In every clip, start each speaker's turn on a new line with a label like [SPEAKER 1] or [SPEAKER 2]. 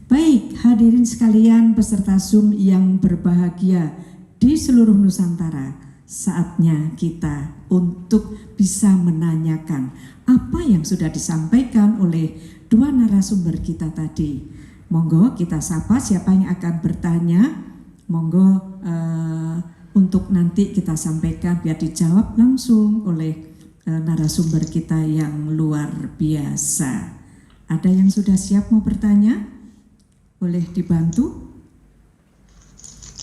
[SPEAKER 1] Baik, hadirin sekalian peserta Zoom yang berbahagia di seluruh Nusantara, saatnya kita untuk bisa menanyakan apa yang sudah disampaikan oleh dua narasumber kita tadi. Monggo kita sapa siapa yang akan bertanya. Monggo untuk nanti kita sampaikan biar dijawab langsung oleh narasumber kita yang luar biasa. Ada yang sudah siap mau bertanya? Boleh dibantu?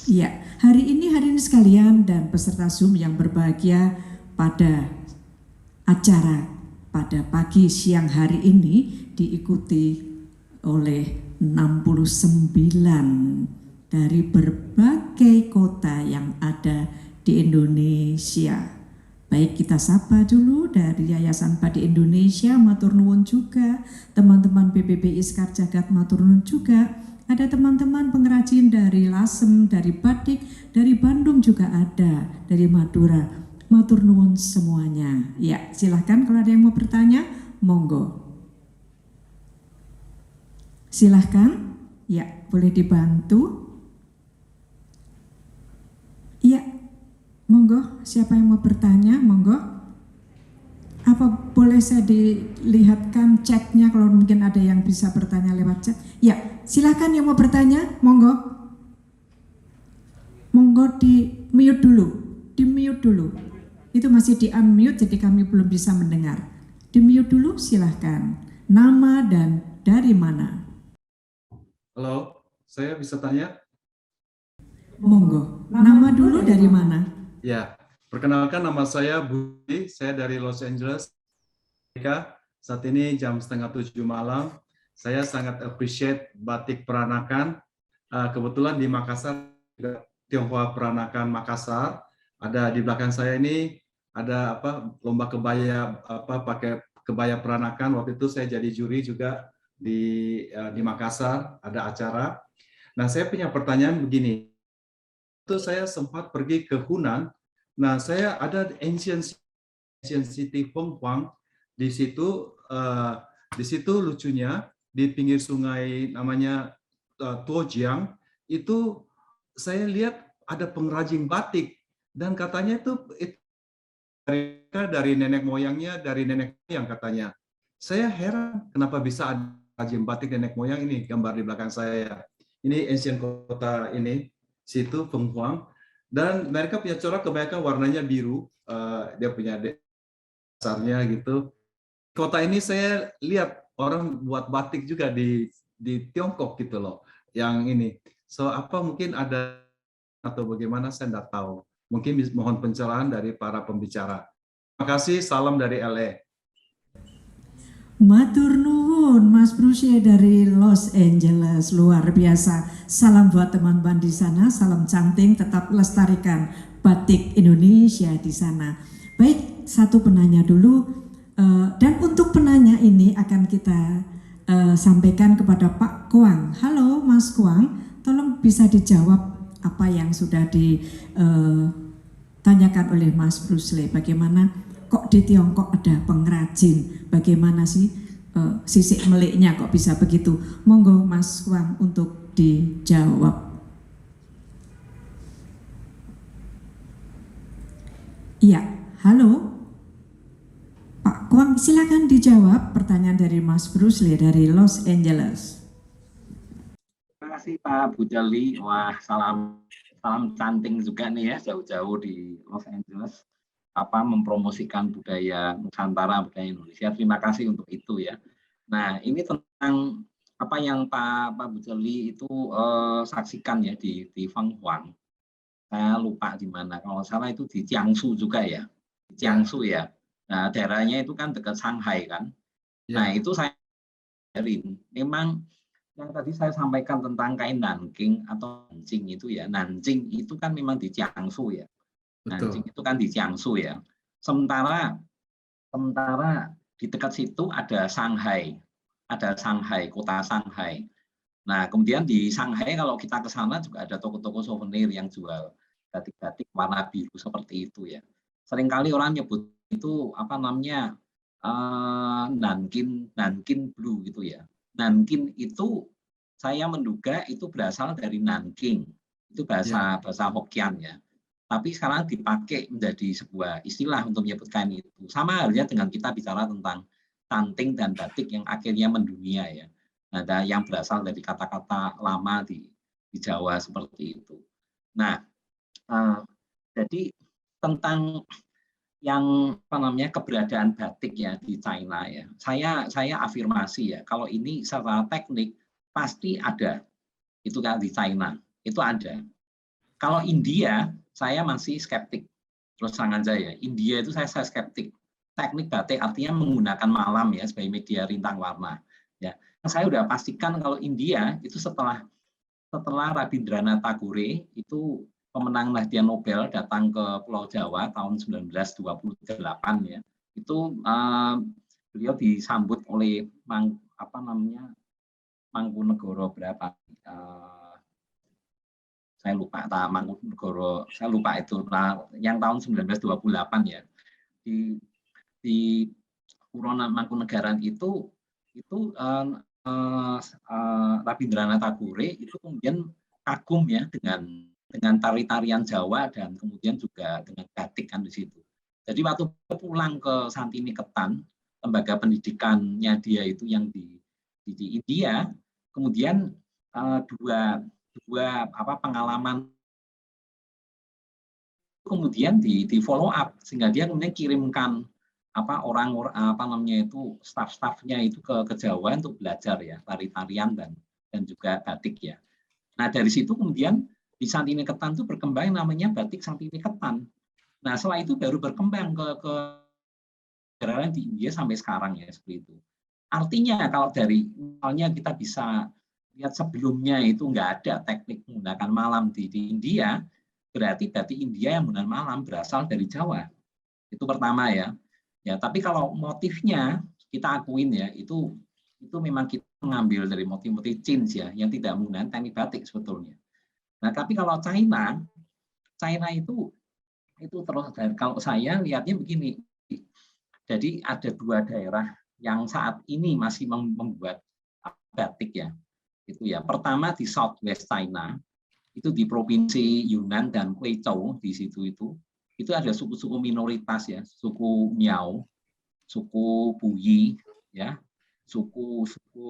[SPEAKER 1] Ya, hari ini sekalian dan peserta Zoom yang berbahagia pada acara pada pagi siang hari ini diikuti oleh 69 dari berbagai kota yang ada di Indonesia. Baik, kita sapa dulu dari Yayasan Batik Indonesia, matur nuwun juga, teman-teman PPBI Sekar Jagad matur nuwun juga, ada teman-teman pengrajin dari Lasem, dari Batik, dari Bandung juga ada, dari Madura, matur nuwun semuanya. Ya, silahkan kalau ada yang mau bertanya, monggo. Silahkan, ya boleh dibantu. Ya, monggo, siapa yang mau bertanya, monggo. Apa boleh saya dilihatkan chatnya kalau mungkin ada yang bisa bertanya lewat chat? Ya, silakan yang mau bertanya, monggo. Monggo di mute dulu. Itu masih di unmute jadi kami belum bisa mendengar. Di mute dulu silahkan. Nama dan dari mana?
[SPEAKER 2] Halo, saya bisa tanya?
[SPEAKER 1] Monggo, nama dulu dari mana?
[SPEAKER 2] Ya, perkenalkan nama saya Budi, saya dari Los Angeles, Amerika. Saat ini jam 6:30 malam. Saya sangat appreciate batik peranakan. Kebetulan di Makassar, Tionghoa Peranakan Makassar. Ada di belakang saya ini ada lomba kebaya pakai kebaya peranakan. Waktu itu saya jadi juri juga di Makassar, ada acara. Nah, saya punya pertanyaan begini. Itu saya sempat pergi ke Hunan. Nah, saya ada ancient city Feng Huang di situ. Di situ lucunya di pinggir sungai namanya Tuojiang itu saya lihat ada pengrajin batik dan katanya itu dari nenek moyangnya, dari nenek moyang katanya. Saya heran kenapa bisa ada pengrajin batik nenek moyang ini, gambar di belakang saya. Ini ancient kota ini, situ Feng Huang. Dan mereka punya corak kebanyakan warnanya biru, dia punya dasarnya gitu. Kota ini saya lihat orang buat batik juga di Tiongkok gitu loh, yang ini. So apa mungkin ada atau bagaimana saya tidak tahu. Mungkin mohon pencerahan dari para pembicara. Terima kasih, salam dari LA.
[SPEAKER 1] Matur nuwun Mas Bruce dari Los Angeles, luar biasa. Salam buat teman-teman di sana, salam cantik, tetap lestarikan batik Indonesia di sana. Baik, satu penanya dulu. Dan untuk penanya ini akan kita sampaikan kepada Pak Kuang. Halo Mas Kuang, tolong bisa dijawab apa yang sudah ditanyakan oleh Mas Bruce Lee. Bagaimana kok di Tiongkok ada pengrajin? Bagaimana sih sisik meliknya kok bisa begitu? Monggo Mas Kuang untuk dijawab. Iya, halo. Pak Kuang, silakan dijawab pertanyaan dari Mas Bruce Lee dari Los Angeles.
[SPEAKER 3] Terima kasih Pak Bujali. Wah, salam canting juga nih ya, jauh-jauh di Los Angeles. Mempromosikan budaya Nusantara, budaya Indonesia. Terima kasih untuk itu ya. Nah, ini tentang apa yang Pak Bujali itu saksikan ya di Feng Huang. Saya lupa di mana. Kalau salah itu di Jiangsu juga ya. Di Jiangsu ya. Nah, daerahnya itu kan dekat Shanghai kan. Nah, itu saya memang yang tadi saya sampaikan tentang kain Nanking atau Nanjing itu ya. Nanjing itu kan memang di Jiangsu ya. Nanjing itu kan di Jiangsu ya. Sementara di dekat situ ada Shanghai. Ada Shanghai, kota Shanghai. Nah, kemudian di Shanghai kalau kita ke sana juga ada toko-toko souvenir yang jual batik-batik warna biru seperti itu ya. Seringkali orang nyebut itu Nankin Blue gitu ya. Nankin itu saya menduga itu berasal dari Nanking. Itu bahasa Hokkien ya. Tapi sekarang dipakai menjadi sebuah istilah untuk menyebut kain itu. Sama halnya dengan kita bicara tentang canting dan batik yang akhirnya mendunia ya. Ada yang berasal dari kata-kata lama di Jawa seperti itu. Nah, jadi tentang yang keberadaan batik ya di China ya. Saya afirmasi ya, kalau ini secara teknik pasti ada. Itu kan di China, itu ada. Kalau India, saya masih skeptik. Terus terang aja ya, India itu saya skeptik. Teknik batik artinya menggunakan malam ya sebagai media rintang warna. Ya, saya udah pastikan kalau India itu setelah Rabindranath Tagore itu pemenang hadiah Nobel datang ke Pulau Jawa tahun 1928 ya. Itu beliau disambut oleh Mangkunegoro berapa? Saya lupa Mangkunegoro, saya lupa itu. Nah, yang tahun 1928 ya. Di Purana Mangkunegaran itu Rabindranath Tagore itu kemudian kagum ya dengan tari-tarian Jawa dan kemudian juga dengan batik kan di situ. Jadi waktu pulang ke Santiniketan, lembaga pendidikannya dia itu yang di India, kemudian dua pengalaman kemudian di follow up sehingga dia kemudian kirimkan staf-stafnya itu ke Jawa untuk belajar ya tari-tarian dan juga batik ya. Nah dari situ kemudian di Santiniketan itu berkembang namanya batik Santiniketan. Nah setelah itu baru berkembang ke negara di India sampai sekarang ya seperti itu. Artinya kalau dari misalnya kita bisa lihat sebelumnya itu nggak ada teknik menggunakan malam di India, berarti batik India yang menggunakan malam berasal dari Jawa. Itu pertama ya. Ya, tapi kalau motifnya kita akuin ya itu memang kita mengambil dari motif-motif Chinese ya yang tidak menggunakan teknik batik sebetulnya. Nah, tapi kalau China itu terus kalau saya lihatnya begini. Jadi ada dua daerah yang saat ini masih membuat batik ya. Itu ya. Pertama di Southwest China, itu di provinsi Yunnan dan Guizhou di situ itu ada suku-suku minoritas ya, suku Miao, suku Puyi ya, suku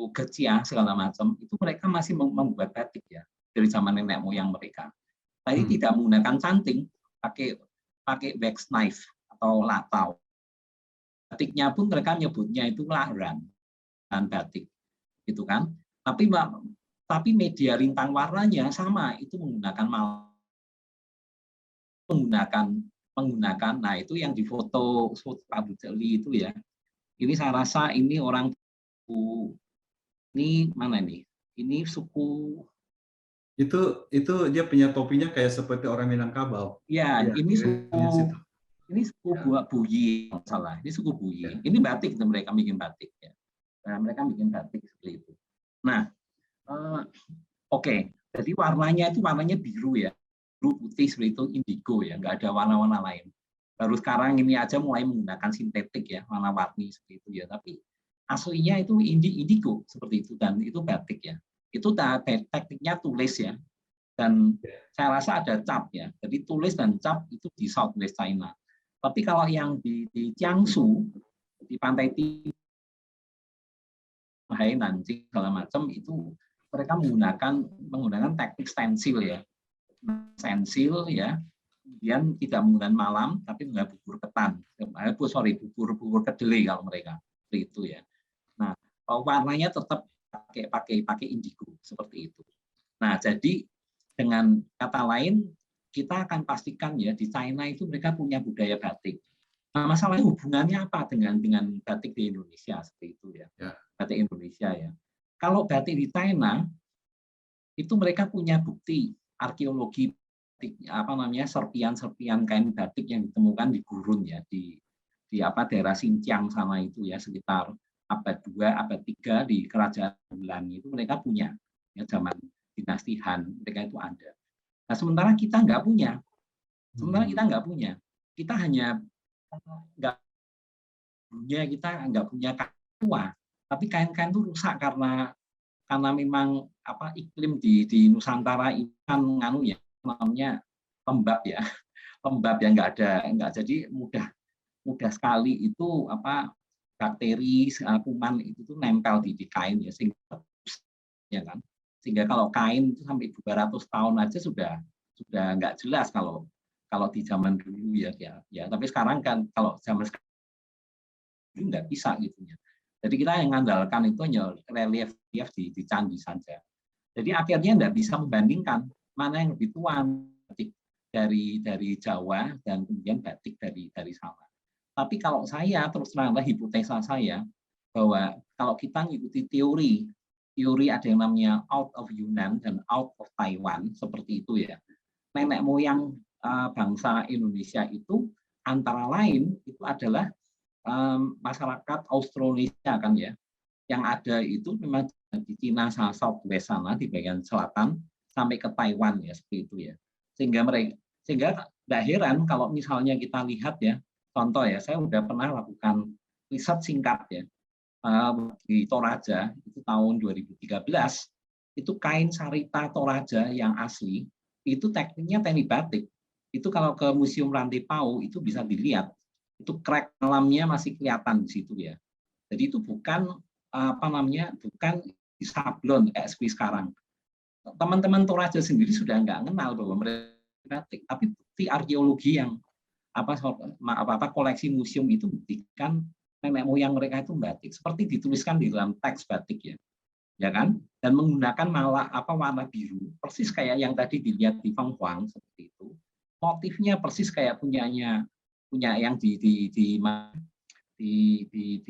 [SPEAKER 3] Gejia segala macam, itu mereka masih membuat batik ya dari zaman nenek moyang mereka. Tapi tidak menggunakan canting, pakai wax knife atau latau. Batiknya pun mereka menyebutnya itu lahran dan batik, gitu kan. Tapi media rintang warnanya sama, itu menggunakan nah itu yang difoto Pak Bujali itu ya. Ini saya rasa ini orang ini mana nih? Ini suku
[SPEAKER 2] itu dia punya topinya kayak seperti orang Minangkabau.
[SPEAKER 3] Ya, ini suku Buyi salah. Ini suku Buyi. Ya. Ini batik mereka bikin batik ya. Nah, mereka bikin batik seperti itu. Nah, oke. Jadi warnanya biru ya. Biru putih seperti itu indigo ya, nggak ada warna-warna lain. Baru sekarang ini aja mulai menggunakan sintetik ya, warna-warni seperti itu ya. Tapi aslinya itu indigo seperti itu dan itu batik ya. Itu tekniknya tulis ya. Dan saya rasa ada cap ya. Jadi tulis dan cap itu di Southwest China. Tapi kalau yang di Jiangsu, di pantai timur, Nanjing segala macam itu mereka menggunakan teknik stensil ya. Stensil ya. Kemudian tidak menggunakan malam tapi menggunakan bubur ketan. Bubur kedelai kalau mereka. Seperti itu ya. Nah, warnanya tetap pakai indigo seperti itu. Nah, jadi dengan kata lain, kita akan pastikan ya di China itu mereka punya budaya batik. Nah, masalahnya hubungannya apa dengan batik di Indonesia seperti itu ya. Batik Indonesia ya. Kalau batik di China itu mereka punya bukti arkeologi serpian kain batik yang ditemukan di gurun ya di daerah Xinjiang sana itu ya sekitar abad 2, abad 3 di kerajaan Wulan itu mereka punya ya zaman dinasti Han, mereka itu ada. Nah, sementara kita nggak punya. Kita hanya kita nggak punya kain tua. Tapi kain-kain itu rusak karena karena memang iklim di Nusantara ini kan ya namanya lembab ya, lembab ya, nggak jadi mudah sekali itu bakteri, kuman itu tuh nempel di kain ya, sehingga kalau kain itu sampai 200 tahun aja sudah nggak jelas kalau di zaman dulu ya. Tapi sekarang kan kalau zaman sekarang nggak bisa gitu ya. Jadi kita yang mengandalkan itu hanya relief di candi saja. Jadi akhirnya nggak bisa membandingkan mana yang lebih tua, batik dari Jawa dan kemudian batik dari sana. Tapi kalau saya terus terang hipotesa saya bahwa kalau kita mengikuti teori ada yang namanya out of Yunan dan out of Taiwan seperti itu ya. Nenek moyang bangsa Indonesia itu antara lain itu adalah masyarakat Austronesia kan ya, yang ada itu memang di Cina Southwest sana di bagian selatan sampai ke Taiwan ya, seperti itu ya. Sehingga tidak heran kalau misalnya kita lihat ya, contoh ya, saya sudah pernah lakukan riset singkat ya di Toraja itu tahun 2013, itu kain sarita Toraja yang asli itu tekniknya teknik batik. Itu kalau ke Museum Rantai Pau itu bisa dilihat, itu crack alamnya masih kelihatan di situ ya. Jadi itu bukan bukan sablon kayak seperti sekarang. Teman-teman Toraja sendiri sudah nggak kenal bahwa mereka batik, tapi bukti arkeologi yang koleksi museum itu buktikan nenek moyang mereka itu batik, seperti dituliskan di dalam teks batik ya kan, dan menggunakan warna biru, persis kayak yang tadi dilihat di Feng Huang seperti itu. Motifnya persis kayak punya yang di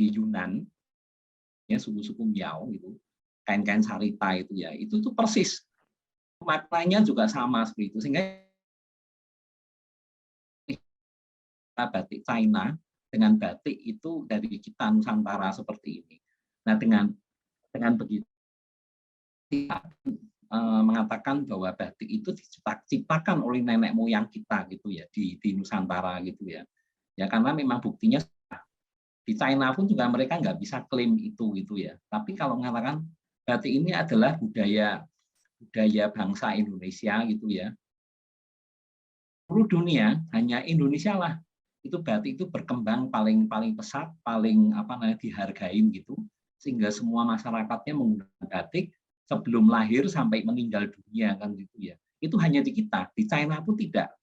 [SPEAKER 3] Yunan ya, suku-suku Miao gitu, kain-kain sarita itu ya, itu tuh persis maknanya juga sama seperti itu, sehingga batik China dengan batik itu dari kita Nusantara seperti ini. Nah dengan begitu kita mengatakan bahwa batik itu diciptakan oleh nenek moyang kita gitu ya di Nusantara gitu ya. Ya karena memang buktinya di China pun juga mereka nggak bisa klaim itu gitu ya. Tapi kalau mengatakan batik ini adalah budaya bangsa Indonesia gitu ya. Seluruh dunia hanya Indonesia lah itu batik itu berkembang paling pesat, paling dihargain gitu, sehingga semua masyarakatnya menggunakan batik sebelum lahir sampai meninggal dunia kan gitu ya. Itu hanya di kita, di China pun tidak.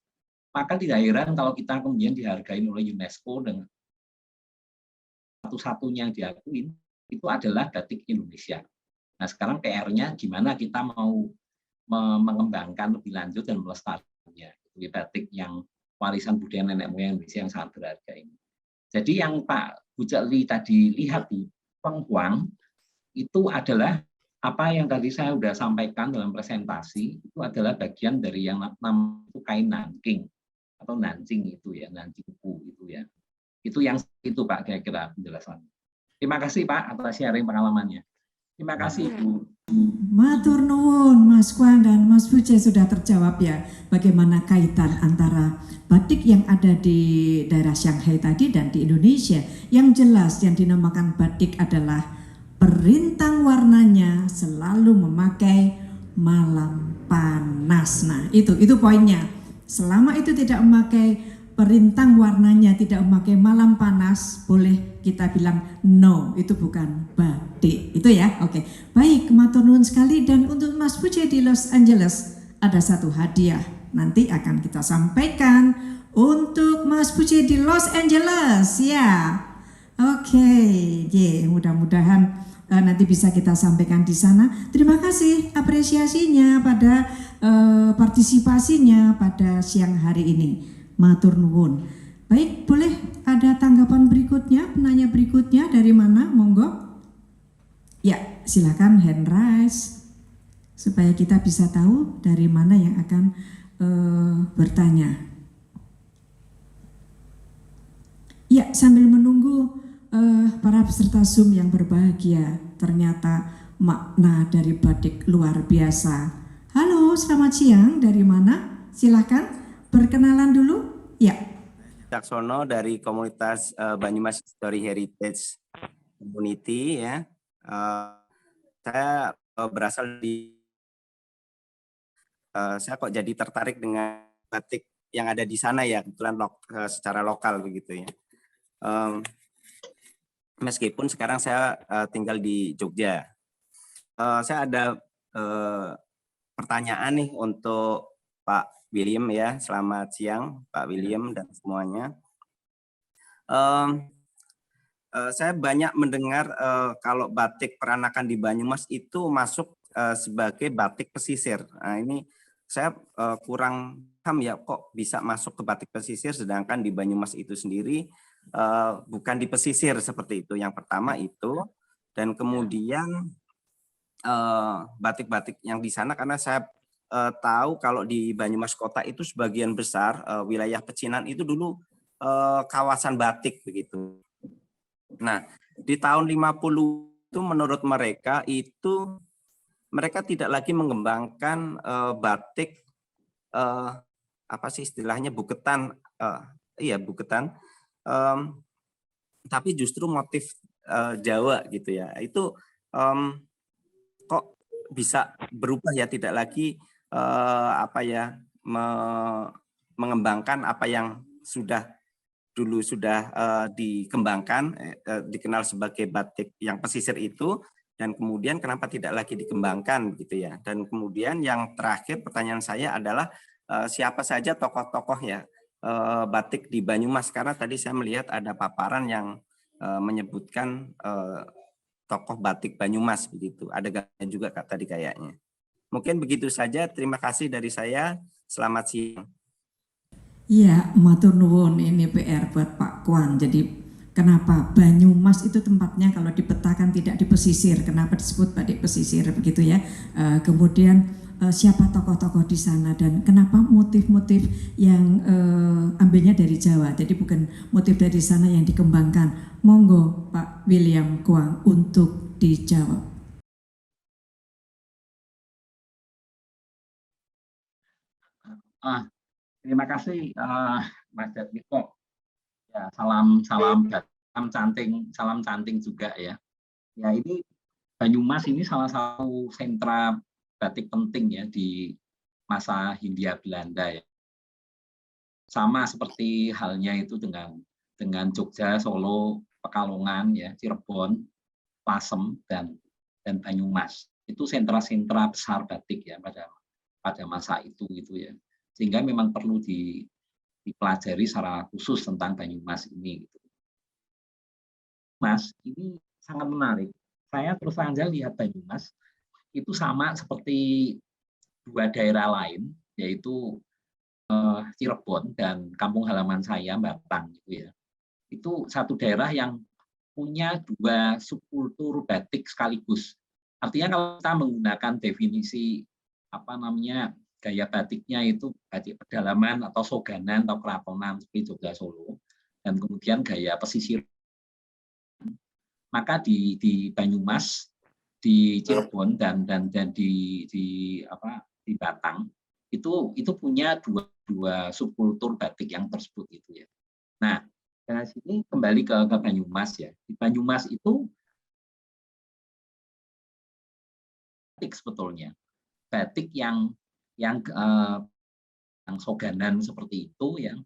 [SPEAKER 3] Maka tidak heran kalau kita kemudian dihargain oleh UNESCO dengan satu-satunya yang diakuin itu adalah batik Indonesia. Nah sekarang PR-nya gimana kita mau mengembangkan lebih lanjut dan melestarikannya batik yang warisan budaya nenek moyang Indonesia yang sangat berharga ini. Jadi yang Pak Bujali tadi lihat di Feng Huang itu adalah apa yang tadi saya sudah sampaikan dalam presentasi, itu adalah bagian dari yang namanya kain Nanking atau Nanjing itu ya, Nanjingku itu ya. Itu yang itu Pak kira-kira penjelasannya. Terima kasih Pak atas sharing pengalamannya. Terima kasih Ibu.
[SPEAKER 1] Matur nuwun Mas Kwan dan Mas Buje, sudah terjawab ya bagaimana kaitan antara batik yang ada di daerah Shanghai tadi dan di Indonesia. Yang jelas yang dinamakan batik adalah perintang warnanya selalu memakai malam panas. Nah itu poinnya. Selama itu tidak memakai perintang warnanya, tidak memakai malam panas, boleh kita bilang no, itu bukan batik. Itu ya, oke. Baik, matur nuwun sekali. Dan untuk Mas Buje di Los Angeles ada satu hadiah. Nanti akan kita sampaikan untuk Mas Buje di Los Angeles ya. Oke, mudah-mudahan nanti bisa kita sampaikan di sana. Terima kasih apresiasinya pada partisipasinya pada siang hari ini. Matur nuwun. Baik, boleh ada tanggapan berikutnya, penanya berikutnya dari mana? Monggo. Ya, silakan hand raise supaya kita bisa tahu dari mana yang akan bertanya. Ya, sambil menunggu para peserta Zoom yang berbahagia, ternyata makna dari batik luar biasa. Halo, selamat siang. Dari mana? Silakan perkenalan dulu. Ya.
[SPEAKER 4] Caksono dari komunitas Banyumas History Heritage Community ya. Saya berasal di saya kok jadi tertarik dengan batik yang ada di sana ya, kebetulan secara lokal begitu ya. Meskipun sekarang saya tinggal di Jogja. Saya ada pertanyaan nih untuk Pak William ya. Selamat siang Pak William dan semuanya. Saya banyak mendengar kalau batik peranakan di Banyumas itu masuk sebagai batik pesisir. Nah, ini saya kurang paham ya, kok bisa masuk ke batik pesisir sedangkan di Banyumas itu sendiri bukan di pesisir seperti itu. Yang pertama itu, dan kemudian batik-batik yang di sana, karena saya tahu kalau di Banyumas kota itu sebagian besar wilayah pecinan itu dulu kawasan batik begitu. Nah, di tahun 50 itu menurut mereka itu mereka tidak lagi mengembangkan batik apa sih istilahnya buketan, iya buketan, tapi justru motif Jawa gitu ya. Itu kok bisa berubah ya, tidak lagi apa ya mengembangkan apa yang dulu sudah dikembangkan, dikenal sebagai batik yang pesisir itu, dan kemudian kenapa tidak lagi dikembangkan gitu ya. Dan kemudian yang terakhir pertanyaan saya adalah siapa saja tokoh-tokoh ya batik di Banyumas, karena tadi saya melihat ada paparan yang menyebutkan tokoh batik Banyumas begitu. Ada gambarnya juga Kak tadi kayaknya. Mungkin begitu saja, terima kasih dari saya. Selamat siang.
[SPEAKER 1] Iya, matur nuwun, ini PR buat Pak Kwan. Jadi kenapa Banyumas itu tempatnya kalau dipetakan tidak di pesisir, kenapa disebut batik pesisir begitu ya. Kemudian siapa tokoh-tokoh di sana dan kenapa motif-motif yang ambilnya dari Jawa, jadi bukan motif dari sana yang dikembangkan. Monggo Pak William Kwang untuk dijawab.
[SPEAKER 3] Terima kasih Mas Jatmiko. Ya, salam canting juga ya. Ya, ini Banyumas ini salah satu sentra batik penting ya di masa Hindia Belanda ya. Sama seperti halnya itu dengan Jogja, Solo, Pekalongan ya, Cirebon, Lasem dan Banyumas. Itu sentra-sentra besar batik ya pada masa itu gitu ya. Sehingga memang perlu dipelajari secara khusus tentang Banyumas ini. Gitu. Mas, ini sangat menarik. Saya terus saja lihat Banyumas itu sama seperti dua daerah lain, yaitu Cirebon dan kampung halaman saya Batang gitu ya. Itu satu daerah yang punya dua subkultur batik sekaligus. Artinya kalau kita menggunakan definisi gaya batiknya itu batik pedalaman atau soganan atau keratonan seperti Jogja Solo, dan kemudian gaya pesisir, maka di Banyumas, di Cirebon dan di Batang itu punya dua subkultur batik yang tersebut itu ya. Nah, dari sini kembali ke Banyumas ya. Di Banyumas itu batik sebetulnya batik yang soganan seperti itu yang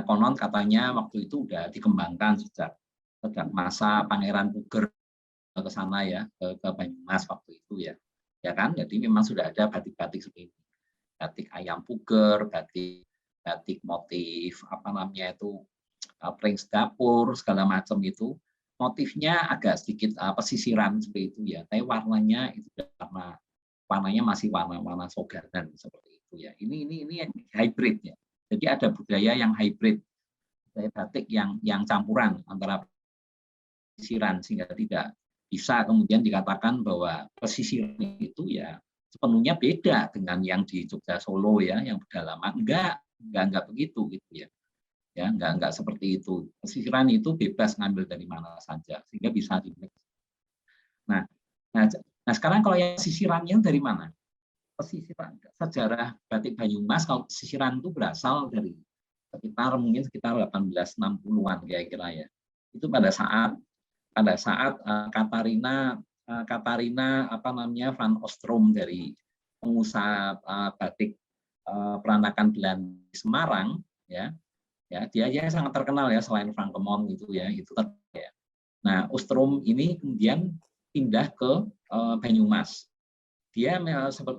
[SPEAKER 3] konon katanya waktu itu udah dikembangkan sejak masa Pangeran Puger ke sana ya, ke Banyumas waktu itu ya kan. Jadi memang sudah ada batik-batik seperti ini, batik ayam puger, batik motif pring dapur segala macam, itu motifnya agak sedikit pesisiran seperti itu ya, tapi warnanya itu warnanya masih warna soganan seperti itu ya. Ini hybrid ya. Jadi ada budaya yang hybrid, budaya batik yang campuran antara pesisiran, sehingga tidak bisa kemudian dikatakan bahwa pesisir itu ya sepenuhnya beda dengan yang di Jogja Solo ya, yang pedalaman. Enggak begitu gitu ya. Ya, enggak seperti itu. Pesisiran itu bebas ngambil dari mana saja sehingga bisa di-mix. Nah, sekarang kalau yang pesisirannya dari mana? Pesisiran sejarah batik Banyumas, kalau pesisiran itu berasal dari sekitar 1860-an kira-kira ya. Itu pada saat Katarina Katarina Van Ostrom dari pengusaha batik peranakan Belanda di Semarang, ya dia sangat terkenal ya, selain Frankemont gitu ya, itu terkenal ya. Nah, Ostrom ini kemudian pindah ke Banyumas. Dia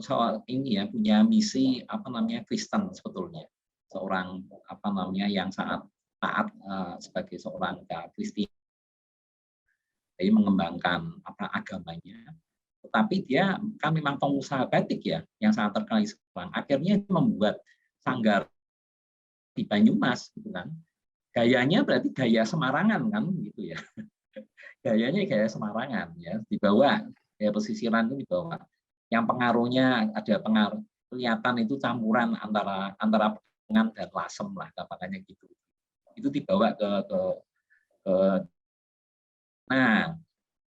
[SPEAKER 3] soal ini ya, punya misi Kristen sebetulnya, seorang yang sangat taat sebagai seorang Kristen, jadi mengembangkan agamanya. Tetapi dia kan memang pengusaha batik ya, yang sangat terkenal di Semarang. Akhirnya membuat sanggar di Banyumas, gitu kan. Gayanya berarti gaya Semarangan kan, gitu ya. Gayanya gaya Semarangan ya, dibawa gaya pesisiran itu dibawa. Yang pengaruhnya ada pengaruh kelihatan itu campuran antara pengan dan lasem lah, katanya gitu. Itu dibawa ke nah,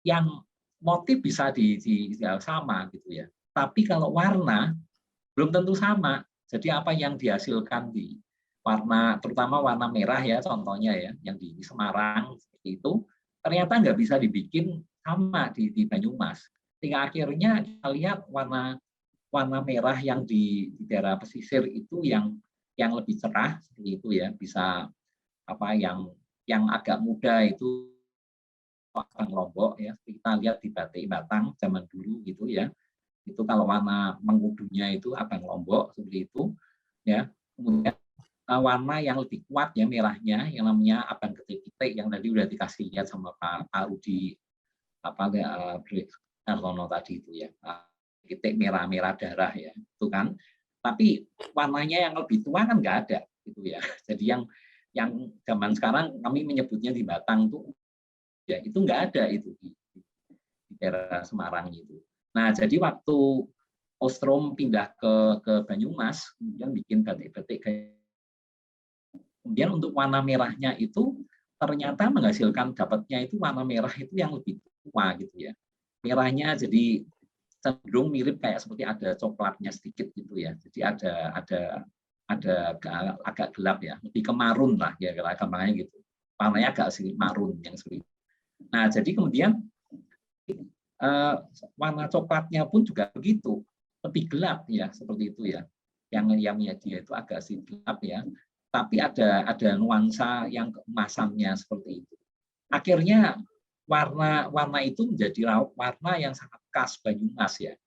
[SPEAKER 3] yang motif bisa sama gitu ya. Tapi kalau warna belum tentu sama. Jadi apa yang dihasilkan di warna, terutama warna merah ya contohnya ya, yang di Semarang seperti itu, ternyata nggak bisa dibikin sama di Banyumas. Sehingga akhirnya kita lihat warna merah yang di daerah pesisir itu yang lebih cerah seperti itu ya, bisa yang agak muda itu Abang Lombok ya, kita lihat di batik Batang zaman dulu gitu ya, itu kalau warna mengudunya itu Abang Lombok seperti itu ya. Kemudian warna yang lebih kuat ya merahnya yang namanya Abang Ketik-Ketik yang tadi udah dikasih lihat sama Pak Rudi Hartono tadi itu ya, titik merah darah ya itu kan. Tapi warnanya yang lebih tua kan nggak ada gitu ya. Jadi yang zaman sekarang kami menyebutnya di Batang itu ya itu nggak ada itu di daerah Semarang itu. Nah, jadi waktu Ostrom pindah ke Banyumas, kemudian bikin batik-batik kemudian untuk warna merahnya itu ternyata menghasilkan dapatnya itu warna merah itu yang lebih tua gitu ya. Merahnya jadi cenderung mirip kayak seperti ada coklatnya sedikit gitu ya. Jadi ada agak gelap ya, lebih ke marun lah ya gampangnya gitu. Warnanya agak sedikit marun yang seperti itu. Nah, jadi kemudian warna coklatnya pun juga begitu, lebih gelap ya seperti itu ya. Yang dia itu agak sedikit gelap ya, tapi ada nuansa yang keemasannya seperti itu. Akhirnya warna itu menjadi warna yang sangat khas Banyumas ya.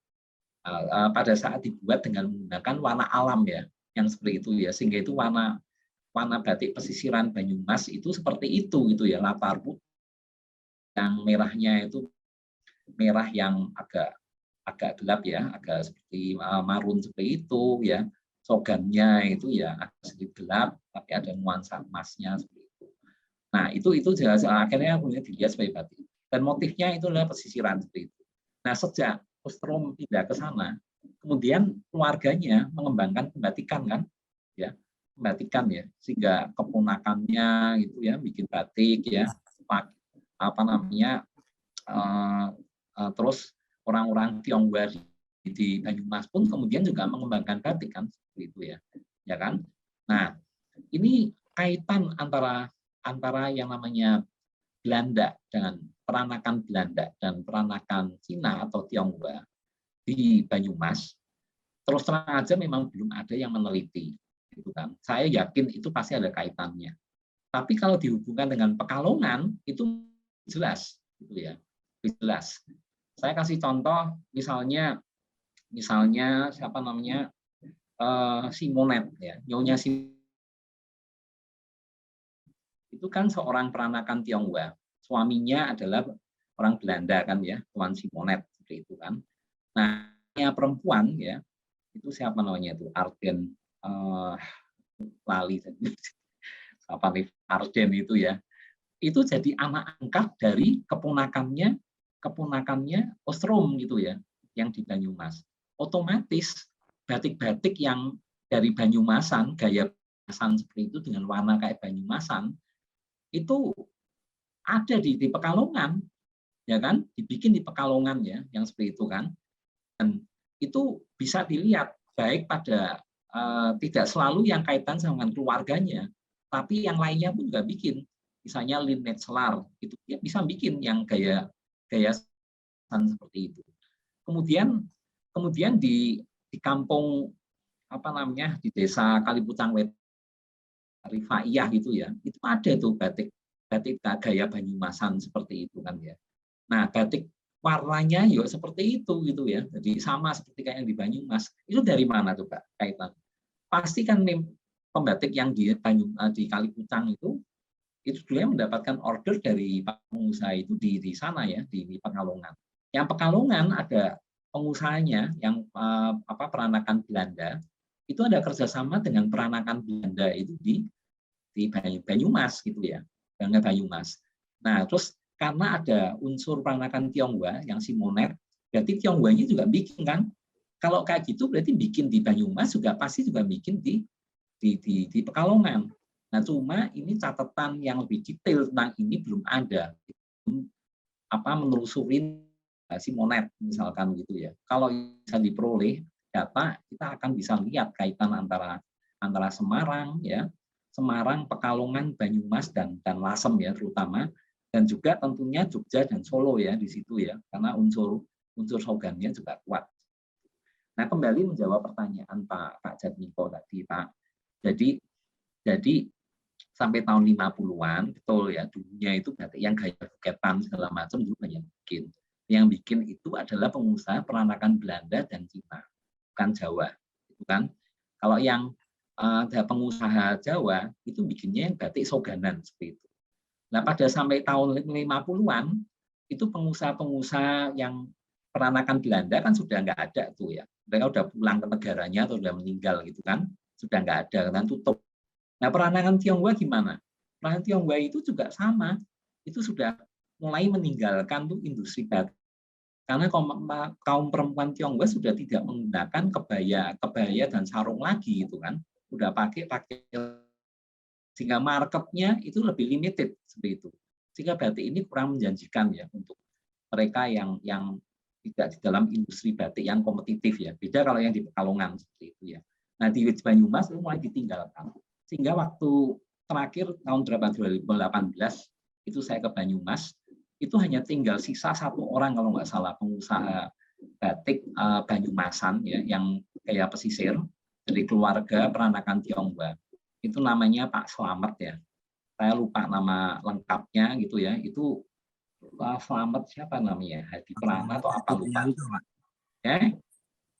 [SPEAKER 3] Pada saat dibuat dengan menggunakan warna alam ya, yang seperti itu ya, sehingga itu warna batik pesisiran Banyumas itu seperti itu gitu ya, latar putih. Yang merahnya itu merah yang agak gelap ya, agak seperti marun seperti itu ya. Sogannya itu ya agak sedikit gelap, tapi ada nuansa emasnya seperti itu. Nah, itu jelas akhirnya kemudian dilihat sebagai batik. Dan motifnya itu adalah pesisiran seperti itu. Nah, sejak Ostrom pindah ke sana, kemudian keluarganya mengembangkan pembatikan kan, ya, pembatikan ya, sehingga keponakannya itu ya bikin batik ya, terus orang-orang Tionghoa di Banyumas pun kemudian juga mengembangkan batik kan seperti itu ya kan. Nah, ini kaitan antara yang namanya Belanda dengan peranakan Belanda dan peranakan Cina atau Tionghoa di Banyumas. Terus terang aja memang belum ada yang meneliti gitu kan. Saya yakin itu pasti ada kaitannya. Tapi kalau dihubungkan dengan Pekalongan itu jelas gitu ya. Jelas. Saya kasih contoh misalnya siapa namanya Simonet ya, Nyonya Simonet itu kan seorang peranakan Tionghoa, suaminya adalah orang Belanda kan ya, Tuan Simonet seperti itu kan. Nah, yang perempuan ya itu siapa namanya itu Arden lali apa nih Arden itu ya, itu jadi anak angkat dari keponakannya Ostrom gitu ya, yang di Banyumas. Otomatis batik-batik yang dari Banyumasan, gaya Banyumasan seperti itu dengan warna kayak Banyumasan, itu ada di Pekalongan, ya kan? Dibikin di Pekalongan ya, yang seperti itu kan. Dan itu bisa dilihat baik pada tidak selalu yang kaitan sama keluarganya, tapi yang lainnya pun juga bikin. Misalnya Lynette Selar, itu dia bisa bikin yang gaya seperti itu. Kemudian di kampung di desa Kalipucang Wetan Rifaiyah gitu ya, itu ada tuh batik gaya Banyumasan seperti itu kan ya. Nah, batik warnanya ya seperti itu gitu ya. Jadi sama seperti kayak yang di Banyumas. Itu dari mana tuh Pak kaitan? Pasti kan pembatik yang di Kalipucang itu dia mendapatkan order dari pengusaha itu di sana ya, di Pekalongan. Yang Pekalongan ada pengusahanya yang peranakan Belanda, itu ada kerjasama dengan peranakan Belanda itu di Banyumas gitu ya, Banyumas. Nah, terus karena ada unsur peranakan Tionghoa yang si Monet, berarti Tionghoanya juga bikin kan? Kalau kayak gitu berarti bikin di Banyumas juga pasti juga bikin di Pekalongan. Nah, cuma ini catatan yang lebih detail tentang ini belum ada. Menelusurin si Monet misalkan gitu ya. Kalau bisa diperoleh data, kita akan bisa lihat kaitan antara Semarang ya, Semarang, Pekalongan, Banyumas dan Lasem ya terutama, dan juga tentunya Jogja dan Solo ya di situ ya, karena unsur Sogannya juga kuat. Nah, kembali menjawab pertanyaan Pak Jatmiko tadi Pak. Jadi sampai tahun 50-an betul ya, dulunya itu batik yang gaya buketan segala macam dulu banyak bikin. Yang bikin itu adalah pengusaha peranakan Belanda dan Cina, bukan Jawa, gitu kan? Kalau yang ada pengusaha Jawa itu bikinnya yang batik soganan seperti itu. Nah, pada sampai tahun 50-an itu pengusaha-pengusaha yang peranakan Belanda kan sudah nggak ada tuh ya. Mereka udah pulang ke negaranya atau udah meninggal gitu kan, sudah nggak ada kan, tutup. Nah, peranakan Tionghoa gimana? Peranakan Tionghoa itu juga sama, itu sudah mulai meninggalkan tuh industri batik. Karena kaum perempuan Tionghoa sudah tidak menggunakan kebaya dan sarung lagi gitu kan, udah pakai sehingga marketnya itu lebih limited seperti itu. Sehingga batik ini kurang menjanjikan ya untuk mereka yang tidak di dalam industri batik yang kompetitif ya. Beda kalau yang di Pekalongan seperti itu ya. Nah, di Banyumas itu mulai ditinggalkan. Sehingga waktu terakhir tahun 2018 itu saya ke Banyumas, itu hanya tinggal sisa 1 orang kalau nggak salah pengusaha batik Banyumasan ya, yang kayak pesisir dari keluarga peranakan Tionghoa. Itu namanya Pak Slamet ya. Saya lupa nama lengkapnya gitu ya. Itu Pak Slamet siapa namanya? Hadi Prana atau apa lupa.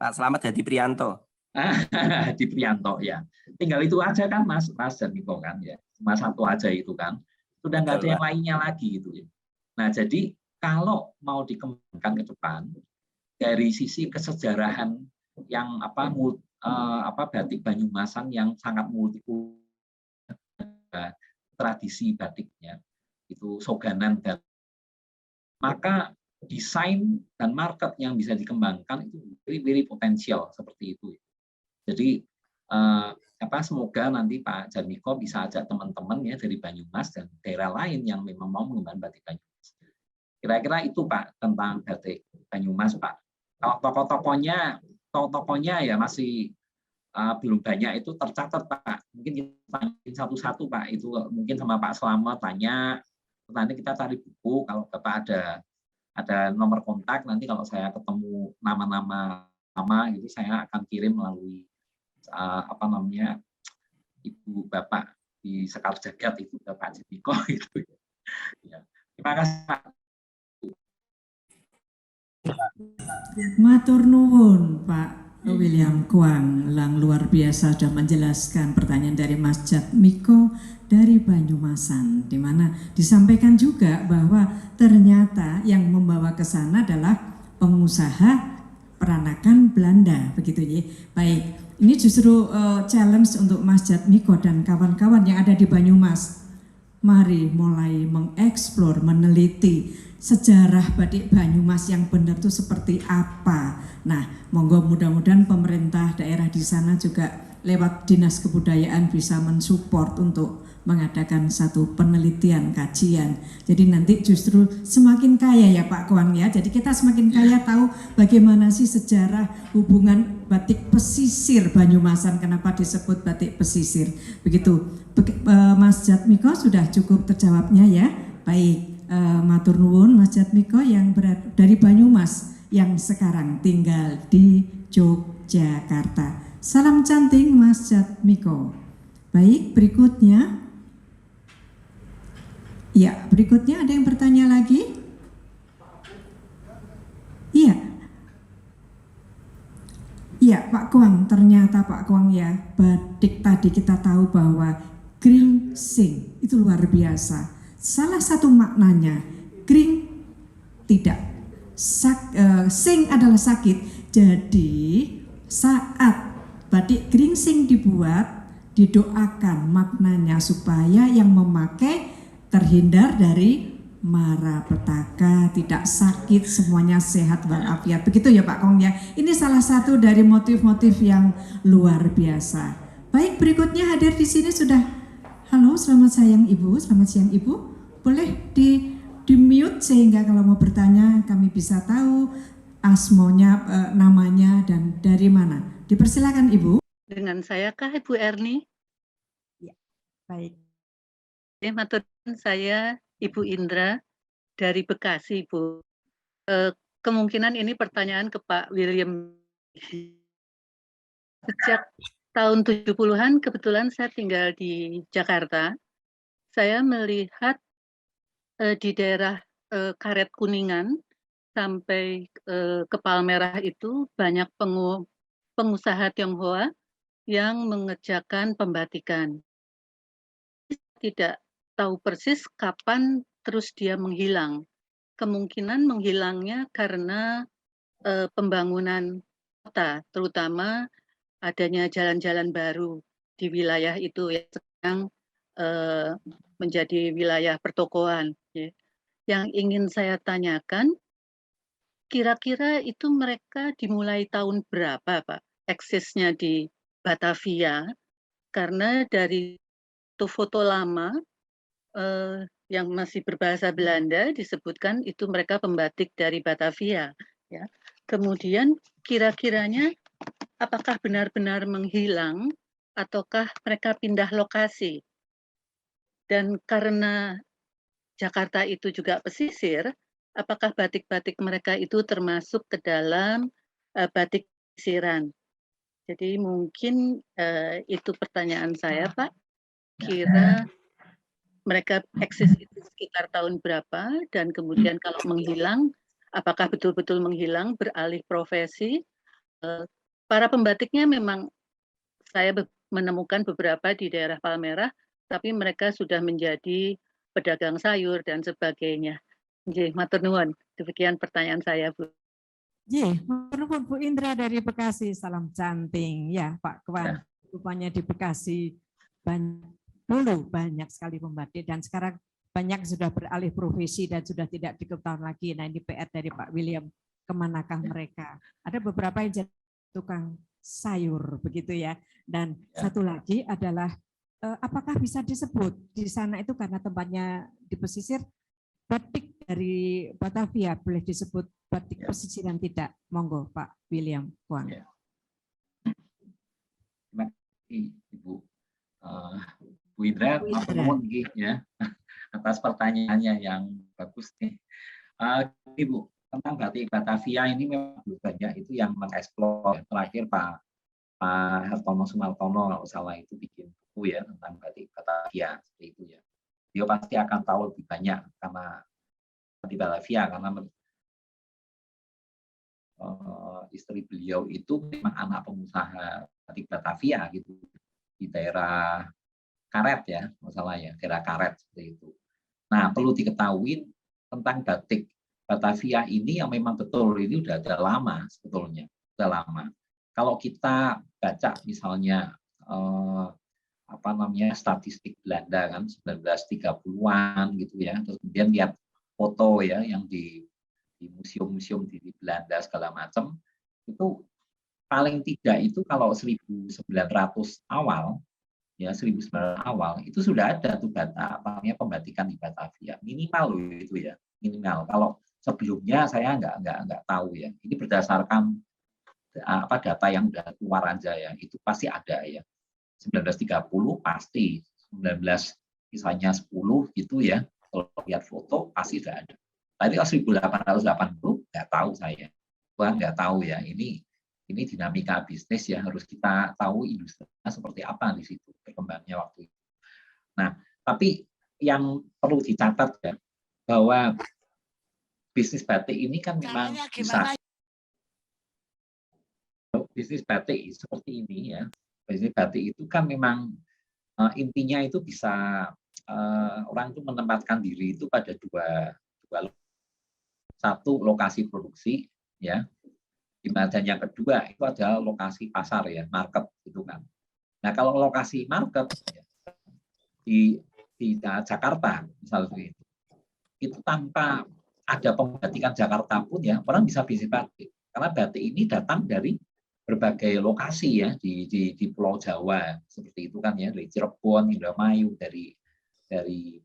[SPEAKER 4] Pak Slamet Hadi Prianto.
[SPEAKER 3] Hadi Prianto ya. Tinggal itu aja kan Mas Jatmiko kan ya. Cuma 1 aja itu kan. Sudah nggak ada yang lainnya lagi gitu ya. Nah, jadi kalau mau dikembangkan ke depan dari sisi kesejarahan yang batik Banyumasan yang sangat multikultural, tradisi batiknya itu soganan, dan maka desain dan market yang bisa dikembangkan itu very potensial seperti itu. Jadi semoga nanti Pak Jatmiko bisa ajak teman-teman ya dari Banyumas dan daerah lain yang memang mau mengembangkan batik Banyumas. Kira-kira itu Pak tentang batik Banyumas Pak. Kalau tokoh-tokohnya ya masih belum banyak itu tercatat Pak. Mungkin kita satu-satu Pak. Itu mungkin sama Pak Slamet tanya. Nanti kita cari buku. Kalau Bapak ada nomor kontak, nanti kalau saya ketemu nama-nama itu saya akan kirim melalui Ibu Bapak di Sekar Jagad itu Bapak Jatmiko itu. Ya. Terima kasih Pak.
[SPEAKER 1] Matur nuwun Pak William Kwang, luar biasa sudah menjelaskan pertanyaan dari Mas Jatmiko dari Banyumasan, di mana disampaikan juga bahwa ternyata yang membawa ke sana adalah pengusaha peranakan Belanda, begitu ya. Baik, ini justru challenge untuk Mas Jatmiko dan kawan-kawan yang ada di Banyumas. Mari mulai mengeksplor, meneliti sejarah batik Banyumas yang benar itu seperti apa. Nah, monggo mudah-mudahan pemerintah daerah di sana juga lewat Dinas Kebudayaan bisa mensupport untuk mengadakan satu penelitian, kajian. Jadi nanti justru semakin kaya ya Pak Kwang ya. Jadi kita semakin kaya tahu bagaimana sih sejarah hubungan batik pesisir Banyumasan, kenapa disebut batik pesisir. Begitu, Mas Jatmiko sudah cukup terjawabnya ya. Baik. matur nuwun Mas Jatmiko yang dari Banyumas yang sekarang tinggal di Yogyakarta. Salam cantik Mas Jatmiko. Baik, berikutnya. Ya, berikutnya ada yang bertanya lagi? Iya. Iya, Pak Kuang, ternyata Pak Kuang ya, batik tadi kita tahu bahwa gringsing itu luar biasa. Salah satu maknanya, gring tidak, sing adalah sakit. Jadi saat batik gringsing dibuat, didoakan maknanya supaya yang memakai terhindar dari mara petaka, tidak sakit, semuanya sehat walafiat. Begitu ya Pak Kong ya. Ini salah satu dari motif-motif yang luar biasa. Baik, berikutnya hadir di sini sudah. Halo, selamat siang Ibu, selamat siang Ibu. Boleh di mute sehingga kalau mau bertanya kami bisa tahu asmonya, namanya dan dari mana. Dipersilakan Ibu.
[SPEAKER 5] Dengan saya kah Ibu Erni?
[SPEAKER 1] Ya, baik.
[SPEAKER 5] Matur saya Ibu Indra dari Bekasi, Ibu. Kemungkinan ini pertanyaan ke Pak William. Sejak tahun 70-an kebetulan saya tinggal di Jakarta. Saya melihat di daerah Karet Kuningan sampai ke Palmerah itu banyak pengusaha Tionghoa yang mengerjakan pembatikan. Tidak tahu persis kapan terus dia menghilang. Kemungkinan menghilangnya karena pembangunan kota, terutama adanya jalan-jalan baru di wilayah itu yang menjadi wilayah pertokoan. Ya. Yang ingin saya tanyakan, kira-kira itu mereka dimulai tahun berapa, Pak? Eksisnya di Batavia, karena dari foto lama yang masih berbahasa Belanda disebutkan itu mereka pembatik dari Batavia. Ya. Kemudian kira-kiranya apakah benar-benar menghilang ataukah mereka pindah lokasi? Dan karena Jakarta itu juga pesisir, apakah batik-batik mereka itu termasuk ke dalam batik pesisiran? Jadi mungkin itu pertanyaan saya, Pak. Kira mereka eksis itu sekitar tahun berapa, dan kemudian kalau menghilang, apakah betul-betul menghilang, beralih profesi? Para pembatiknya memang saya menemukan beberapa di daerah Palmerah, tapi mereka sudah menjadi pedagang sayur dan sebagainya. Nggih, matur nuwun. Demikian pertanyaan saya, Bu.
[SPEAKER 1] Nggih, matur nuwun Bu Indra dari Bekasi. Salam canting ya Pak Kwan. Rupanya di Bekasi banyak sekali pembatik dan sekarang banyak sudah beralih profesi dan sudah tidak diketahui lagi. Nah, ini PR dari Pak William, kemanakah mereka? Ada beberapa yang jadi tukang sayur begitu ya. Dan satu lagi adalah apakah bisa disebut di sana itu karena tempatnya di pesisir, batik dari Batavia boleh disebut batik pesisiran tidak? Monggo Pak William Kuang.
[SPEAKER 3] Terima kasih Ibu Bu Indra, ya atas pertanyaannya yang bagus nih. Ibu, tentang batik Batavia ini memang banyak itu yang mengeksplor. Terakhir Pak Hartono Sumartono kalau salah itu bikin buku ya tentang batik Batavia seperti itu ya. Dia pasti akan tahu lebih banyak karena di Batavia, karena istri beliau itu memang anak pengusaha batik Batavia gitu di daerah Karet ya, masalah ya, daerah Karet seperti itu. Nah, perlu diketahui tentang batik Batavia ini yang memang betul ini udah ada lama sebetulnya, udah lama. Kalau kita baca misalnya statistik Belanda kan 1930-an gitu ya, terus kemudian lihat foto ya yang di museum-museum di Belanda segala macam, itu paling tidak itu kalau 1900 awal ya 1900 awal itu sudah ada tuh data pembatikan di Batavia minimal loh itu ya, minimal. Kalau sebelumnya saya nggak tahu ya, ini berdasarkan data yang udah keluar aja ya, itu pasti ada ya. 1930 pasti, 19 misalnya 10 gitu ya, Kalau lihat foto pasti sudah ada. Tadi 1880 nggak tahu saya. Tuhan nggak tahu ya. Ini dinamika bisnis ya, harus kita tahu industrinya seperti apa di situ perkembangannya waktu itu. Nah, tapi yang perlu dicatat ya, bahwa bisnis batik ini kan memang bisa, bisnis batik seperti ini ya, bisnis batik itu kan memang intinya itu bisa orang itu menempatkan diri itu pada dua satu lokasi produksi ya, dan yang kedua itu adalah lokasi pasar ya, market gitu kan. Nah kalau lokasi market ya, di Jakarta misalnya itu tanpa ada pembatikan Jakarta pun ya orang bisa bisnis batik, karena batik ini datang dari berbagai lokasi ya di Pulau Jawa seperti itu kan ya, dari Cirebon, Indramayu, dari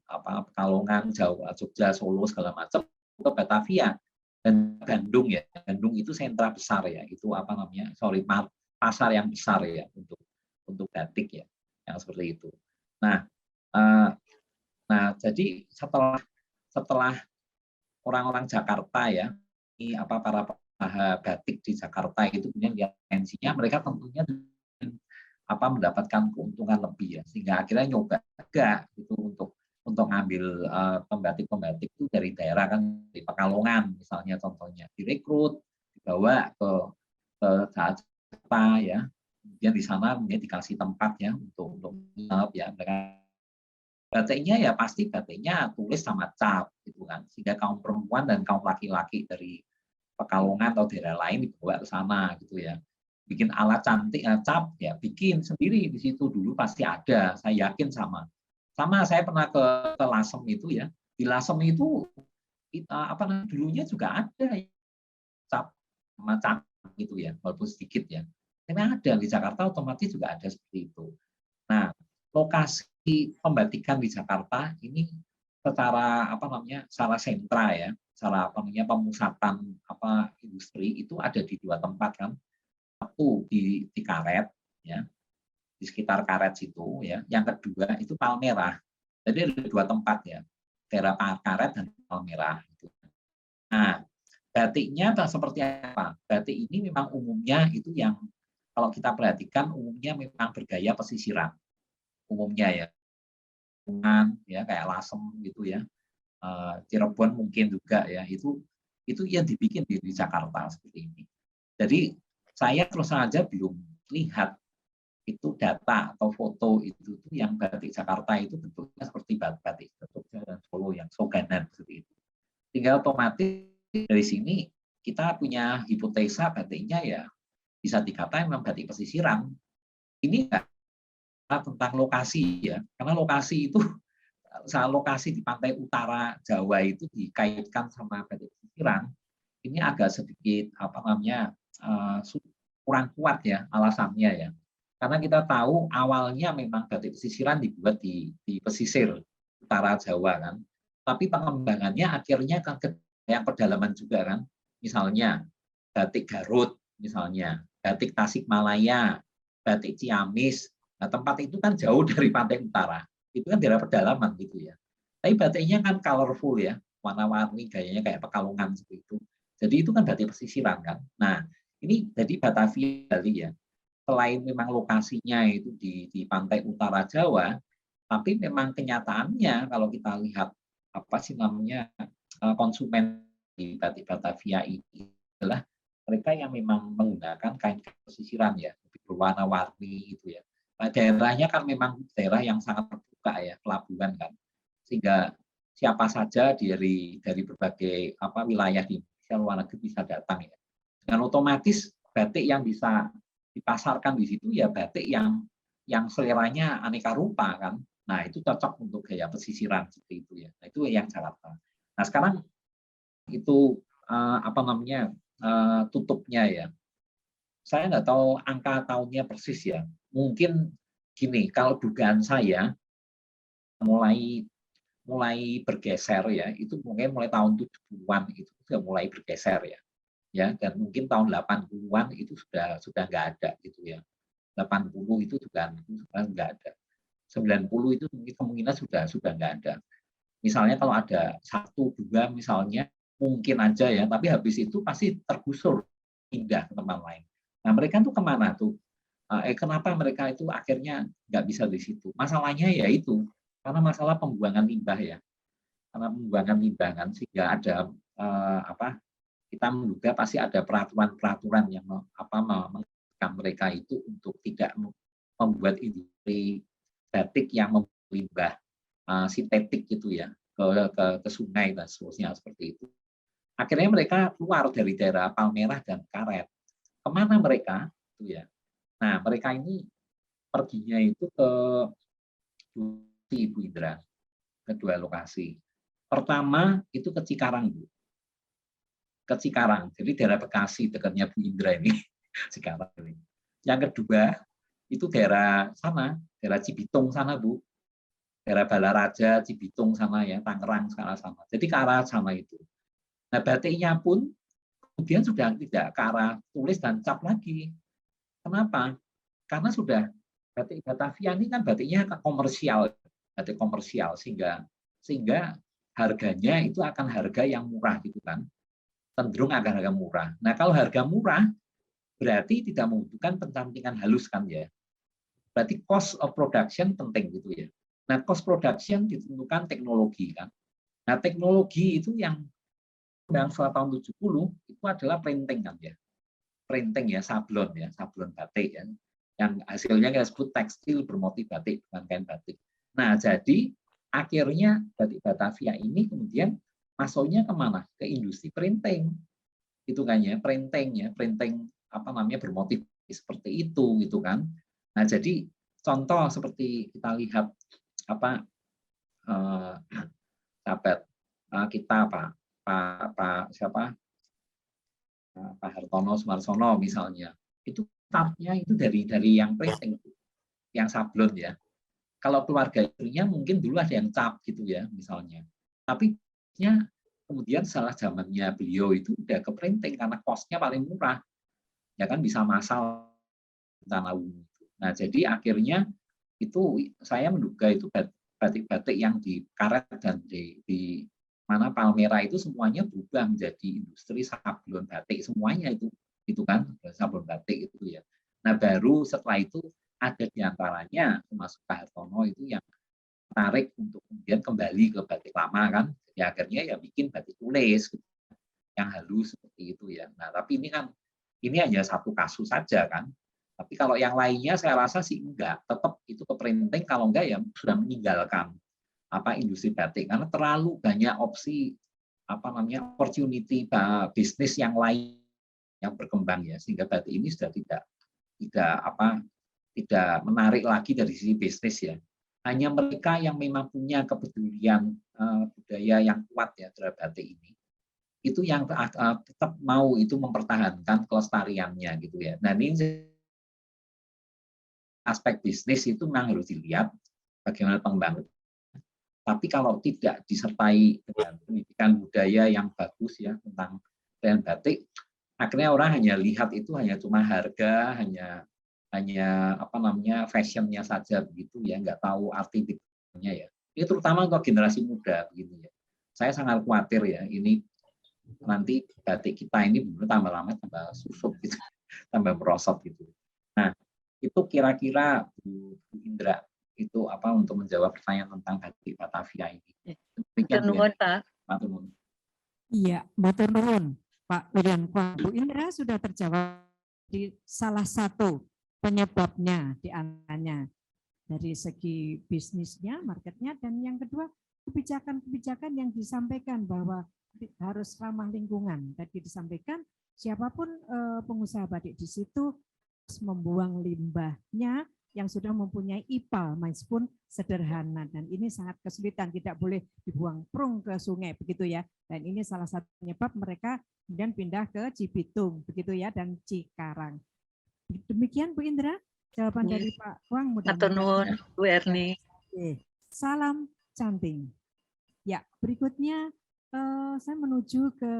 [SPEAKER 3] Pekalongan, Jawa, Jogja, Solo segala macam ke Batavia dan Bandung ya. Bandung itu sentra besar ya, itu pasar yang besar ya untuk batik ya, yang seperti itu. Nah jadi setelah orang-orang Jakarta ya, ini para pengusaha batik di Jakarta itu kemudian lihat potensinya, mereka tentunya mendapatkan keuntungan lebih ya, sehingga akhirnya nyoba juga itu untuk ngambil pembatik-pembatik itu dari daerah kan, di Pekalongan misalnya contohnya, direkrut, dibawa ke Jakarta ya, kemudian di sana kemudian dikasih tempat ya untuk ya mereka batiknya ya pasti batiknya tulis sama cap gitu kan, sehingga kaum perempuan dan kaum laki-laki dari Pekalongan atau daerah lain dibawa ke sana gitu ya, bikin alat cantik cap ya, bikin sendiri di situ dulu pasti ada, saya yakin sama saya pernah ke Lasem itu ya, di Lasem itu dulunya juga ada cap sama cap gitu ya, walaupun sedikit ya, karena ada di Jakarta otomatis juga ada seperti itu. Nah lokasi pembatikan di Jakarta ini secara secara sentra ya, secara pemusatan industri itu ada di dua tempat kan, satu di Karet ya, di sekitar Karet situ ya, yang kedua itu Palmerah. Jadi ada dua tempat ya, daerah Karet dan Palmerah. Nah batiknya seperti apa? Batik ini memang umumnya itu yang kalau kita perhatikan umumnya memang bergaya pesisiran umumnya ya, kayak Lasem gitu ya, Cirebon mungkin juga ya, itu yang dibikin di Jakarta seperti ini. Jadi saya terus saja belum lihat itu data atau foto itu yang batik Jakarta itu bentuknya seperti batik Jogja dan Solo yang soganan seperti itu. Tinggal otomatis dari sini kita punya hipotesa batiknya ya bisa dikatakan memang batik pesisiran. Ini tentang lokasi ya, karena lokasi itu lokasi di pantai utara Jawa itu dikaitkan sama batik pesisiran, ini agak sedikit kurang kuat ya alasannya ya, karena kita tahu awalnya memang batik pesisiran dibuat di pesisir utara Jawa kan, tapi pengembangannya akhirnya kan ke yang pedalaman juga kan, misalnya batik Garut, misalnya batik Tasikmalaya, batik Ciamis. Nah, tempat itu kan jauh dari pantai utara, itu kan daerah pedalaman gitu ya. Tapi batiknya kan colorful ya, warna-warni, gayanya kayak Pekalongan seperti itu. Jadi itu kan batik pesisiran kan. Nah, ini jadi Batavia Bali ya. Selain memang lokasinya itu di pantai utara Jawa, tapi memang kenyataannya kalau kita lihat konsumen di batik Batavia ini adalah mereka yang memang menggunakan kain pesisiran ya, lebih berwarna-warni gitu ya. Nah, daerahnya kan memang daerah yang sangat terbuka ya, pelabuhan kan, sehingga siapa saja dari berbagai wilayah di Indonesia luar negeri bisa datang ya. Dan otomatis batik yang bisa dipasarkan di situ ya batik yang seleranya aneka rupa kan. Nah itu cocok untuk gaya pesisiran seperti itu ya. Nah itu yang Jakarta. Nah sekarang itu tutupnya ya. Saya nggak tahu angka tahunnya persis ya. Mungkin gini, kalau dugaan saya mulai bergeser ya, itu mungkin mulai tahun 70-an itu sudah mulai bergeser ya. Ya, dan mungkin tahun 80-an itu sudah nggak ada gitu ya. 80 itu juga nggak ada. 90 itu kemungkinan sudah nggak ada. Misalnya kalau ada 1-2 misalnya, mungkin aja ya, tapi habis itu pasti tergusur, pindah ke tempat lain. Nah mereka tuh kemana tuh? Kenapa mereka itu akhirnya nggak bisa di situ? Masalahnya ya itu, karena masalah pembuangan limbah ya. Karena pembuangan limbah kan, sehingga ada kita menduga pasti ada peraturan-peraturan yang mengingatkan mereka itu untuk tidak membuat industri batik yang membuat limbah sintetik gitu ya ke sungai dan seterusnya seperti itu. Akhirnya mereka keluar dari daerah Palmerah dan Karet. Kemana mereka? Itu ya. Nah mereka ini perginya itu ke Ibu Indra, kedua lokasi. Pertama itu ke Cikarang, Bu. Ke Cikarang, jadi daerah Bekasi dekatnya Bu Indra ini, Cikarang ini. Yang kedua itu daerah sana, daerah Cibitung sana, Bu. Daerah Balaraja, Cibitung sana ya, Tangerang sana. Jadi ke arah sana itu. Nah, batiknya pun kemudian sudah tidak ke arah tulis dan cap lagi. Kenapa? Karena sudah batik Batavia ini kan batiknya komersial, batik komersial sehingga harganya itu akan harga yang murah gitu kan. Cenderung akan harga murah. Nah, kalau harga murah berarti tidak membutuhkan pencantingan halus kan ya. Berarti cost of production penting gitu ya. Nah, cost production ditentukan teknologi kan. Nah, teknologi itu yang tahun 70 itu adalah printing kan ya. Printing ya, sablon batik ya. Yang hasilnya kita sebut tekstil bermotif batik, bukan kain batik. Nah, jadi akhirnya batik Batavia ini kemudian masuknya kemana? Ke industri printing. Itu kan ya, printing bermotif seperti itu gitu kan. Nah, jadi contoh seperti kita lihat sahabat kita Pak Hartono Sumarsono misalnya, itu startnya itu dari yang printing, yang sablon ya. Kalau keluarga istrinya mungkin dulu ada yang cap gitu ya misalnya, tapi kemudian salah zamannya beliau itu udah ke printing karena cost-nya paling murah, ya kan bisa massal tanah ungu. Nah jadi akhirnya itu saya menduga itu batik-batik yang di Karet dan di mana Palmerah itu semuanya berubah menjadi industri sablon batik semuanya itu kan sablon batik itu ya. Nah baru setelah itu ada diantaranya termasuk Pak Hartono itu yang tarik untuk kemudian kembali ke batik lama kan. Jadi akhirnya ya bikin batik tulis gitu, yang halus seperti itu ya. Nah tapi ini hanya satu kasus saja kan. Tapi kalau yang lainnya saya rasa sih enggak, tetap itu ke printing, kalau enggak ya sudah meninggalkan industri batik karena terlalu banyak opsi opportunity bisnis yang lain yang berkembang ya, sehingga batik ini sudah tidak menarik lagi dari sisi bisnis ya. Hanya mereka yang memang punya kepedulian budaya yang kuat ya terhadap batik ini, itu yang tetap mau itu mempertahankan kelestariannya gitu ya. Nah ini aspek bisnis itu memang harus dilihat bagaimana pengembangan. Tapi kalau tidak disertai dengan pendidikan budaya yang bagus ya tentang kain batik, akhirnya orang hanya lihat itu hanya cuma harga, hanya fashionnya saja begitu ya, nggak tahu arti dibalik-baliknya ya. Ini terutama untuk generasi muda begitu ya. Saya sangat khawatir ya, ini nanti batik kita ini benar tambah lama tambah susut gitu, tambah merosot gitu. Nah, itu kira-kira Bu Indra itu untuk menjawab pertanyaan tentang batik Batavia ini.
[SPEAKER 5] Matur nuwun, Pak.
[SPEAKER 3] Matur nuwun.
[SPEAKER 1] Iya, matur nuwun, Pak Wiranto. Bu Indra sudah terjawab di salah satu penyebabnya di antaranya dari segi bisnisnya, marketnya, dan yang kedua kebijakan-kebijakan yang disampaikan bahwa harus ramah lingkungan. Tadi disampaikan siapapun pengusaha batik di situ harus membuang limbahnya yang sudah mempunyai IPAL meskipun sederhana, dan ini sangat kesulitan, tidak boleh dibuang prung ke sungai begitu ya. Dan ini salah satu penyebab mereka kemudian pindah ke Cibitung begitu ya, dan Cikarang. Demikian Bu Indra jawaban dari Pak Wang.
[SPEAKER 5] Matur nuwun Bu Erni.
[SPEAKER 1] Salam canting. Ya, berikutnya saya menuju ke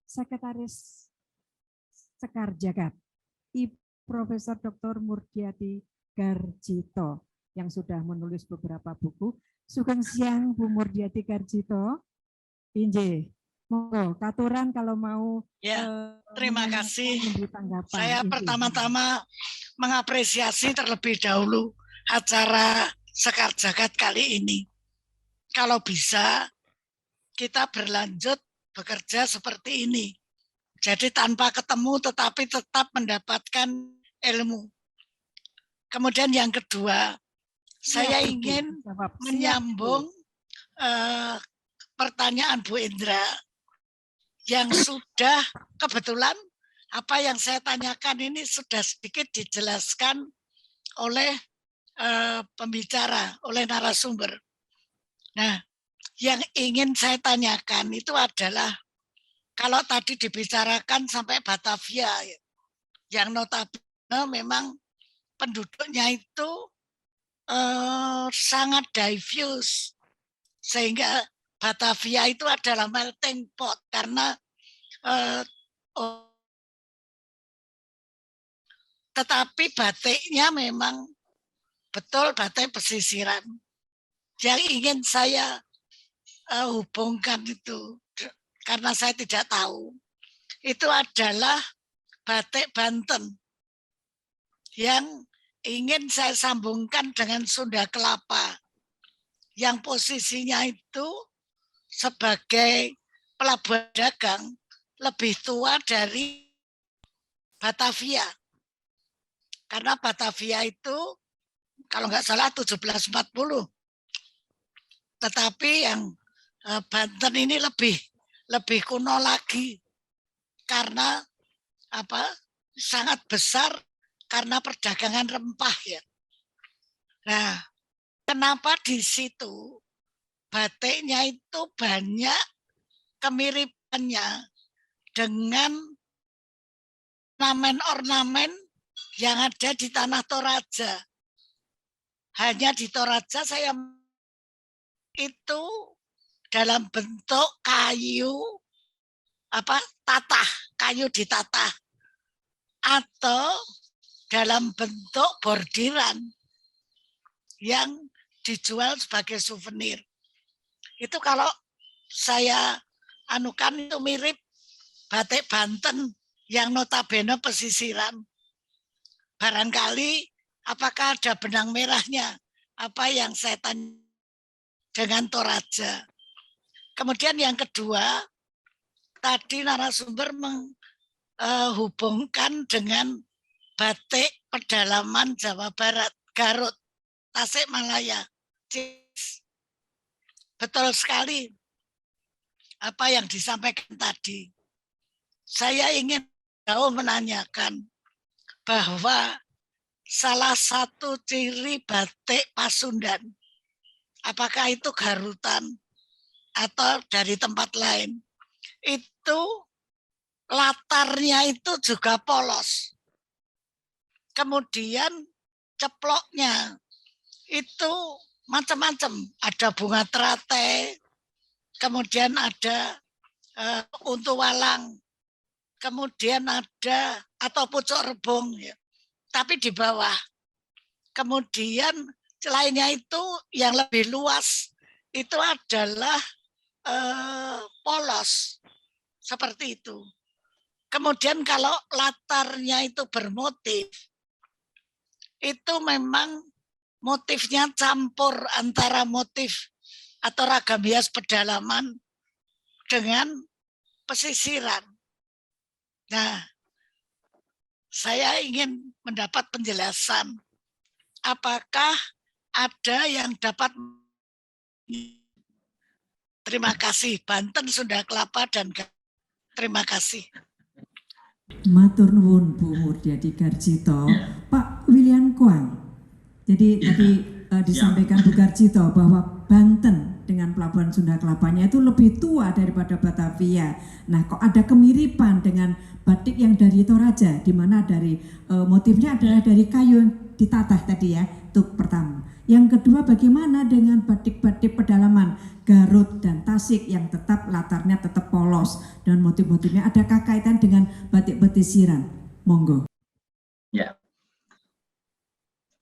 [SPEAKER 1] Sekretaris Sekar Jagad, Ibu Profesor Dr. Murdiati Garjito. yang sudah menulis beberapa buku. Sugeng siang Bu Murdiati Garjito. Inje, monggo katuran kalau mau.
[SPEAKER 6] Ya, terima kasih.
[SPEAKER 1] Tanggapan.
[SPEAKER 6] Saya pertama-tama mengapresiasi terlebih dahulu acara Sekar Jagad kali ini. Kalau bisa kita berlanjut bekerja seperti ini. Jadi tanpa ketemu tetapi tetap mendapatkan ilmu. Kemudian yang kedua, saya ingin menyambung pertanyaan Bu Indra yang sudah kebetulan apa yang saya tanyakan ini sudah sedikit dijelaskan oleh pembicara, oleh narasumber. Nah, yang ingin saya tanyakan itu adalah kalau tadi dibicarakan sampai Batavia, yang notabene memang penduduknya itu sangat diverse, sehingga Batavia itu adalah melting pot karena tetapi batiknya memang betul batik pesisiran. Yang ingin saya hubungkan itu karena saya tidak tahu itu adalah batik Banten yang ingin saya sambungkan dengan Sunda Kelapa yang posisinya itu sebagai pelabuhan dagang lebih tua dari Batavia. Karena Batavia itu kalau nggak salah 1740. Tetapi yang Banten ini lebih kuno lagi karena sangat besar karena perdagangan rempah ya. Nah, kenapa di situ batiknya itu banyak kemiripannya dengan ornamen-ornamen yang ada di tanah Toraja. Hanya di Toraja saya itu dalam bentuk kayu kayu ditatah atau dalam bentuk bordiran yang dijual sebagai souvenir. Itu kalau saya anukan itu mirip batik Banten yang notabene pesisiran. Barangkali apakah ada benang merahnya? Apa yang saya tanya dengan Toraja. Kemudian yang kedua, tadi narasumber menghubungkan dengan batik pedalaman Jawa Barat, Garut, Tasikmalaya. Betul sekali apa yang disampaikan tadi. Saya ingin menanyakan bahwa salah satu ciri batik Pasundan, apakah itu Garutan atau dari tempat lain, itu latarnya itu juga polos. Kemudian ceploknya itu macam-macam, ada bunga teratai, kemudian ada untu walang, kemudian ada atau pucuk rebung, ya. Tapi di bawah. Kemudian lainnya itu yang lebih luas itu adalah polos seperti itu. Kemudian kalau latarnya itu bermotif, itu memang motifnya campur antara motif atau ragam hias pedalaman dengan pesisiran. Nah, saya ingin mendapat penjelasan apakah ada yang dapat. Terima kasih, Banten, Sunda Kelapa, dan terima kasih.
[SPEAKER 1] Matur nuwun Bu Murdiati Garjito. Pak William Kwang. Jadi tadi disampaikan Bu Garjito bahwa Banten dengan pelabuhan Sunda Kelapanya itu lebih tua daripada Batavia. Nah, kok ada kemiripan dengan batik yang dari Toraja, di mana dari motifnya adalah dari kayu ditatah tadi ya, itu pertama. Yang kedua, bagaimana dengan batik-batik pedalaman Garut dan Tasik yang tetap latarnya tetap polos dan motif-motifnya adakah kaitan dengan batik pesisiran? Monggo.
[SPEAKER 3] Ya.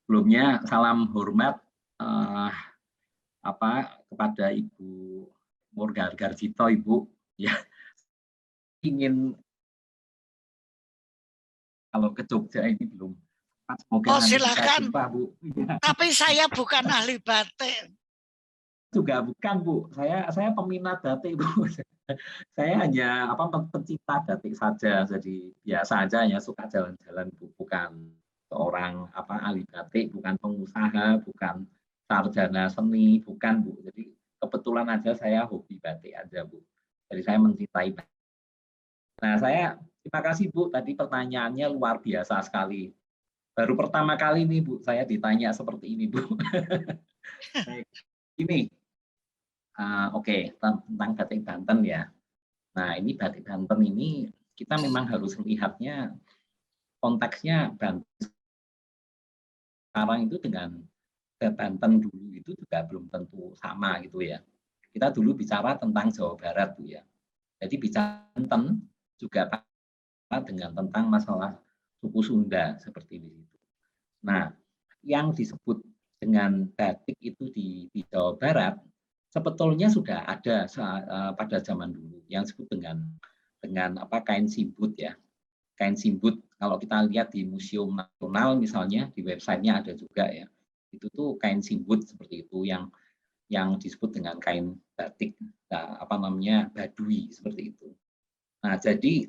[SPEAKER 3] Sebelumnya salam hormat kepada Ibu Murgar Garjito, Ibu. Ya, ingin kalau ke Jogja ini belum. Semoga
[SPEAKER 6] Oh,
[SPEAKER 3] nanti kita
[SPEAKER 6] silakan.
[SPEAKER 3] jumpa, Bu.
[SPEAKER 6] Tapi saya bukan ahli batik.
[SPEAKER 3] Juga bukan, Bu. Saya peminat batik, Bu. Saya hanya pencinta batik saja, jadi biasa aja, hanya suka jalan-jalan, Bu. Bukan seorang ahli batik, bukan pengusaha, bukan sarjana seni, bukan, Bu. Jadi kebetulan aja saya hobi batik aja, Bu. Jadi saya mencintai batik. Nah, terima kasih, Bu. Tadi pertanyaannya luar biasa sekali. Baru pertama kali nih, Bu, saya ditanya seperti ini, Bu. Ini, oke, tentang batik Banten ya. Nah, ini batik Banten ini kita memang harus melihatnya konteksnya Banten sekarang itu dengan Banten dulu itu juga belum tentu sama gitu ya. Kita dulu bicara tentang Jawa Barat, Bu ya. Jadi bicara Banten juga dengan tentang masalah suku Sunda seperti itu. Nah, yang disebut dengan batik itu di Jawa Barat sebetulnya sudah ada pada zaman dulu yang disebut dengan kain simbut ya. Kain simbut kalau kita lihat di Museum Nasional misalnya di websitenya ada juga ya. Itu tuh kain simbut seperti itu yang disebut dengan kain batik Baduy seperti itu. Nah, jadi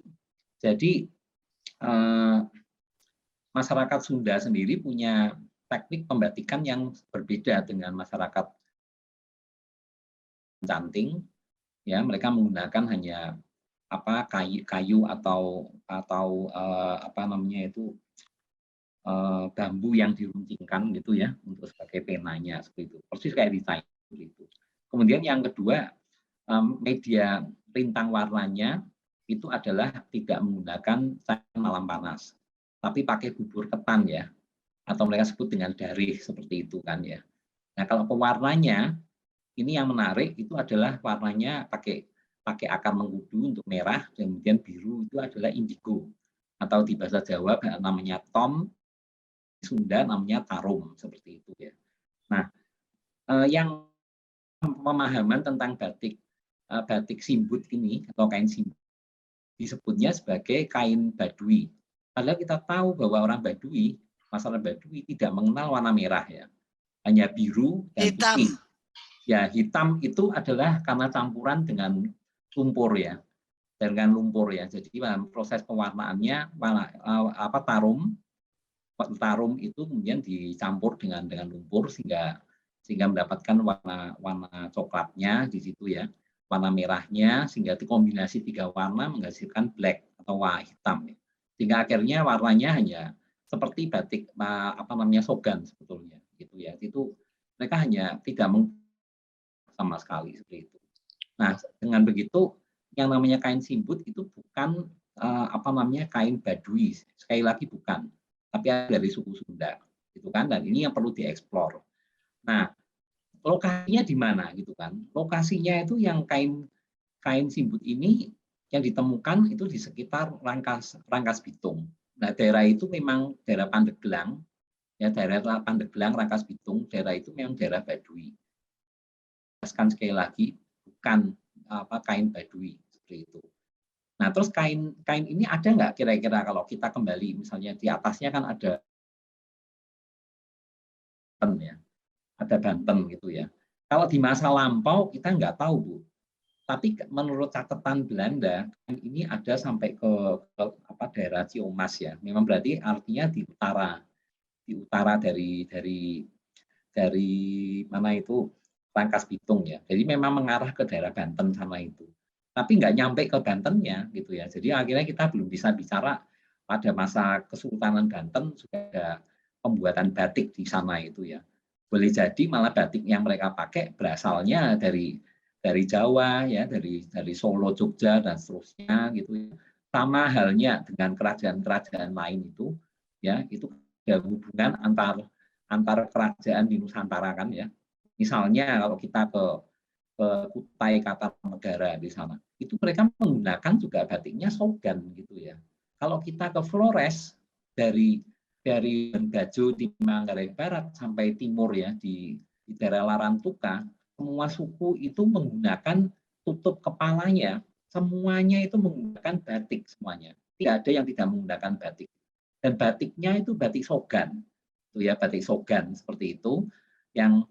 [SPEAKER 3] masyarakat Sunda sendiri punya teknik pembatikan yang berbeda dengan masyarakat Canting. Ya, mereka menggunakan hanya kayu atau bambu yang diruncingkan gitu ya untuk sebagai penanya seperti itu. Persis kayak di China gitu. Kemudian yang kedua, media rintang warnanya itu adalah tidak menggunakan cairan malam panas, tapi pakai bubur ketan ya, atau mereka sebut dengan darih seperti itu kan ya. Nah, kalau pewarnanya ini yang menarik itu adalah warnanya pakai akar mengkudu untuk merah, kemudian biru itu adalah indigo atau di bahasa Jawa namanya tom, Sunda namanya tarum seperti itu ya. Nah, yang pemahaman tentang batik simbut ini atau kain simbut disebutnya sebagai kain Baduy. Padahal kita tahu bahwa orang Baduy, masyarakat Baduy tidak mengenal warna merah ya, hanya biru dan
[SPEAKER 6] Hitam.
[SPEAKER 3] putih. Ya, hitam itu adalah karena campuran dengan lumpur ya, dengan lumpur ya. Jadi proses pewarnaannya tarum itu kemudian dicampur dengan lumpur sehingga mendapatkan warna coklatnya di situ ya, warna merahnya sehingga dikombinasi 3 warna menghasilkan black atau warna hitam ya. Sehingga akhirnya warnanya hanya seperti batik sogan sebetulnya gitu ya. Itu mereka hanya tidak sama sekali seperti itu. Nah, dengan begitu yang namanya kain simbut itu bukan kain Baduy, sekali lagi bukan, tapi dari suku Sunda gitu kan, dan ini yang perlu dieksplor. Nah, lokasinya di mana gitu kan? Lokasinya itu yang kain simbut ini yang ditemukan itu di sekitar Rangkas Bitung. Nah, daerah itu memang daerah Pandeglang, ya daerah Pandeglang, Rangkas Bitung, daerah itu memang daerah Baduy. Sekali lagi bukan kain Baduy seperti itu. Nah, terus kain ini ada nggak kira-kira kalau kita kembali misalnya di atasnya kan ada ya, ada Banten gitu ya. Kalau di masa lampau kita nggak tahu, Bu. Tapi menurut catatan Belanda ini ada sampai ke daerah Ciamis ya. Memang berarti artinya di utara dari mana itu Rangkas Bitung ya. Jadi memang mengarah ke daerah Banten sana itu. Tapi nggak nyampe ke Bantennya gitu ya. Jadi akhirnya kita belum bisa bicara pada masa Kesultanan Banten sudah ada pembuatan batik di sana itu ya. Boleh jadi malah batik yang mereka pakai berasalnya dari Jawa ya, dari Solo, Jogja dan seterusnya gitu ya. Sama halnya dengan kerajaan-kerajaan lain itu ya, itu ada hubungan antar kerajaan di Nusantara kan ya. Misalnya kalau kita ke Kutai Kartanegara di sana, itu mereka menggunakan juga batiknya sogan gitu ya. Kalau kita ke Flores dari dari Baju di Manggarai Barat sampai timur ya di daerah Larantuka, semua suku itu menggunakan tutup kepalanya, semuanya itu menggunakan batik semuanya. Tidak ada yang tidak menggunakan batik. Dan batiknya itu batik Sogan. Itu ya, batik Sogan seperti itu yang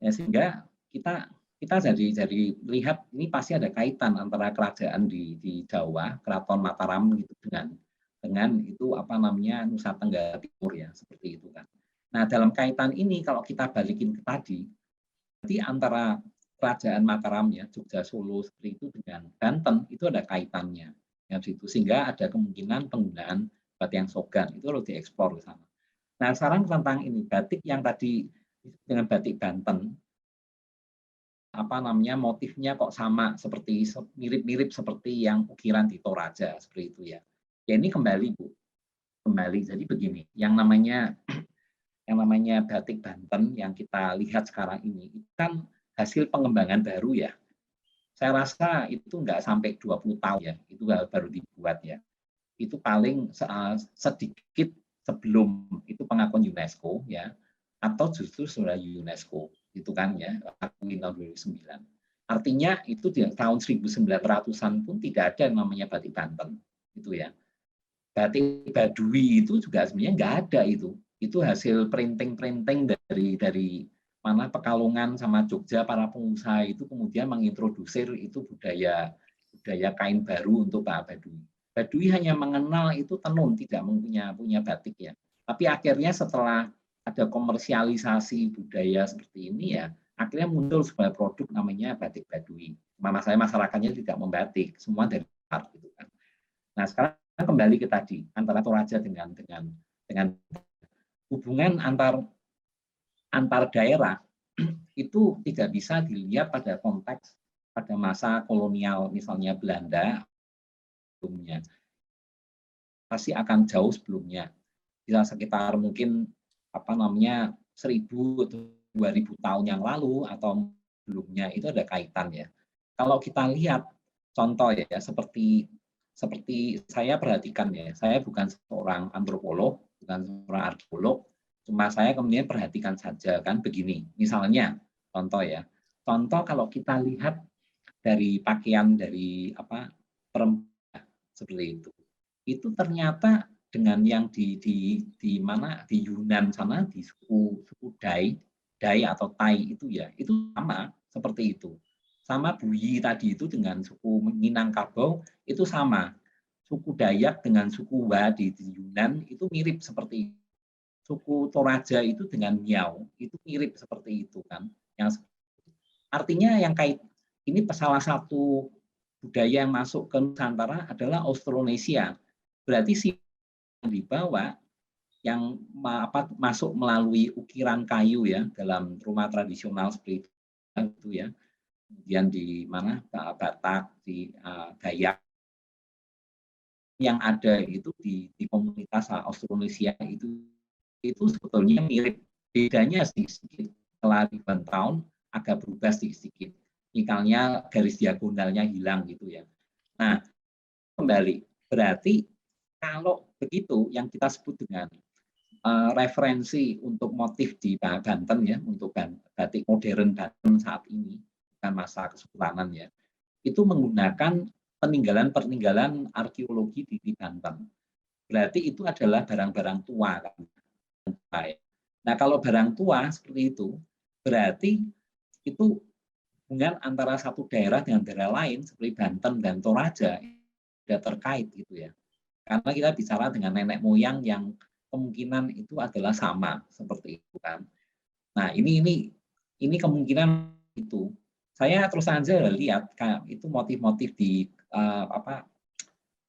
[SPEAKER 3] ya, sehingga kita jadi lihat ini pasti ada kaitan antara kerajaan di Jawa, Keraton Mataram gitu dengan itu apa namanya Nusa Tenggara Timur ya, seperti itu kan. Nah, dalam kaitan ini kalau kita balikin ke tadi, berarti antara kerajaan Mataram ya, Jogja Solo seperti itu dengan Banten itu ada kaitannya ya situ, sehingga ada kemungkinan penggunaan batik yang Sogan itu harus dieksplor ke sana. Nah, sekarang tentang ini batik yang tadi dengan batik Banten, apa namanya motifnya kok sama seperti mirip-mirip seperti yang ukiran di Toraja seperti itu ya. Ya ini kembali Bu, kembali jadi begini, yang namanya batik Banten yang kita lihat sekarang ini itu kan hasil pengembangan baru ya. Saya rasa itu nggak sampai 20 tahun ya, itu baru dibuat ya. Itu paling sedikit sebelum itu pengakuan UNESCO ya, atau justru sudah UNESCO itu kan ya, tahun 2009. Artinya itu di tahun 1900-an pun tidak ada yang namanya batik Banten itu ya. Batik Baduy itu juga sebenarnya nggak ada itu. Itu hasil printing dari mana Pekalongan sama Jogja, para pengusaha itu kemudian mengintrodusir itu budaya kain baru untuk Pak Baduy. Baduy hanya mengenal itu tenun, tidak punya batik ya. Tapi akhirnya setelah ada komersialisasi budaya seperti ini ya, akhirnya muncul sebuah produk namanya batik Baduy. Masyarakatnya tidak membatik, semua dari luar gitu kan. Nah, sekarang kembali ke tadi antara Toraja dengan hubungan antar daerah itu tidak bisa dilihat pada konteks pada masa kolonial misalnya Belanda sebelumnya. Pasti akan jauh sebelumnya. Bisa sekitar mungkin 1000 atau 2000 tahun yang lalu atau sebelumnya itu ada kaitan ya. Kalau kita lihat contoh ya seperti saya perhatikan ya, saya bukan seorang antropolog, bukan seorang arkeolog, cuma saya kemudian perhatikan saja kan begini. Misalnya contoh ya. Contoh kalau kita lihat dari pakaian dari perempuan seperti itu. Itu ternyata dengan yang di mana di Yunan sana di suku Dai atau Tai itu ya, itu sama seperti itu. Sama Buyi tadi itu dengan suku Minangkabau itu sama. Suku Dayak dengan suku Wa di Yunan itu mirip seperti itu. Suku Toraja itu dengan Miao itu mirip seperti itu kan. Yang artinya yang ini salah satu budaya yang masuk ke Nusantara adalah Austronesia. Berarti si yang dibawa yang masuk melalui ukiran kayu ya dalam rumah tradisional seperti itu ya. Kemudian di mana Batak, di Dayak yang ada itu di komunitas Austronesia itu sebetulnya mirip, bedanya sedikit setelah ribuan tahun agak berubah sedikit. Misalnya garis diagonalnya hilang gitu ya. Nah kembali berarti kalau begitu yang kita sebut dengan referensi untuk motif di Banten ya untuk batik modern Banten saat ini masa Kesultanan ya, itu menggunakan peninggalan arkeologi di Banten. Berarti itu adalah barang-barang tua kan. Nah, kalau barang tua seperti itu, berarti itu hubungan antara satu daerah dengan daerah lain seperti Banten dan Toraja sudah terkait gitu ya. Karena kita bicara dengan nenek moyang yang kemungkinan itu adalah sama seperti itu kan. Nah, ini kemungkinan itu. Saya terus saja lihat itu motif-motif di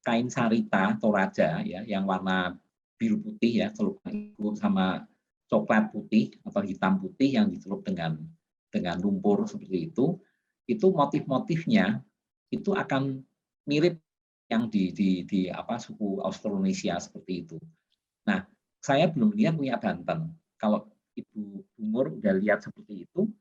[SPEAKER 3] kain sarita Toraja ya yang warna biru putih ya, celup itu sama coklat putih atau hitam putih yang dicelup dengan lumpur seperti itu motif-motifnya itu akan mirip yang di suku Austronesia seperti itu. Nah, saya belum lihat punya Banten. Kalau Ibu Umur udah lihat seperti itu,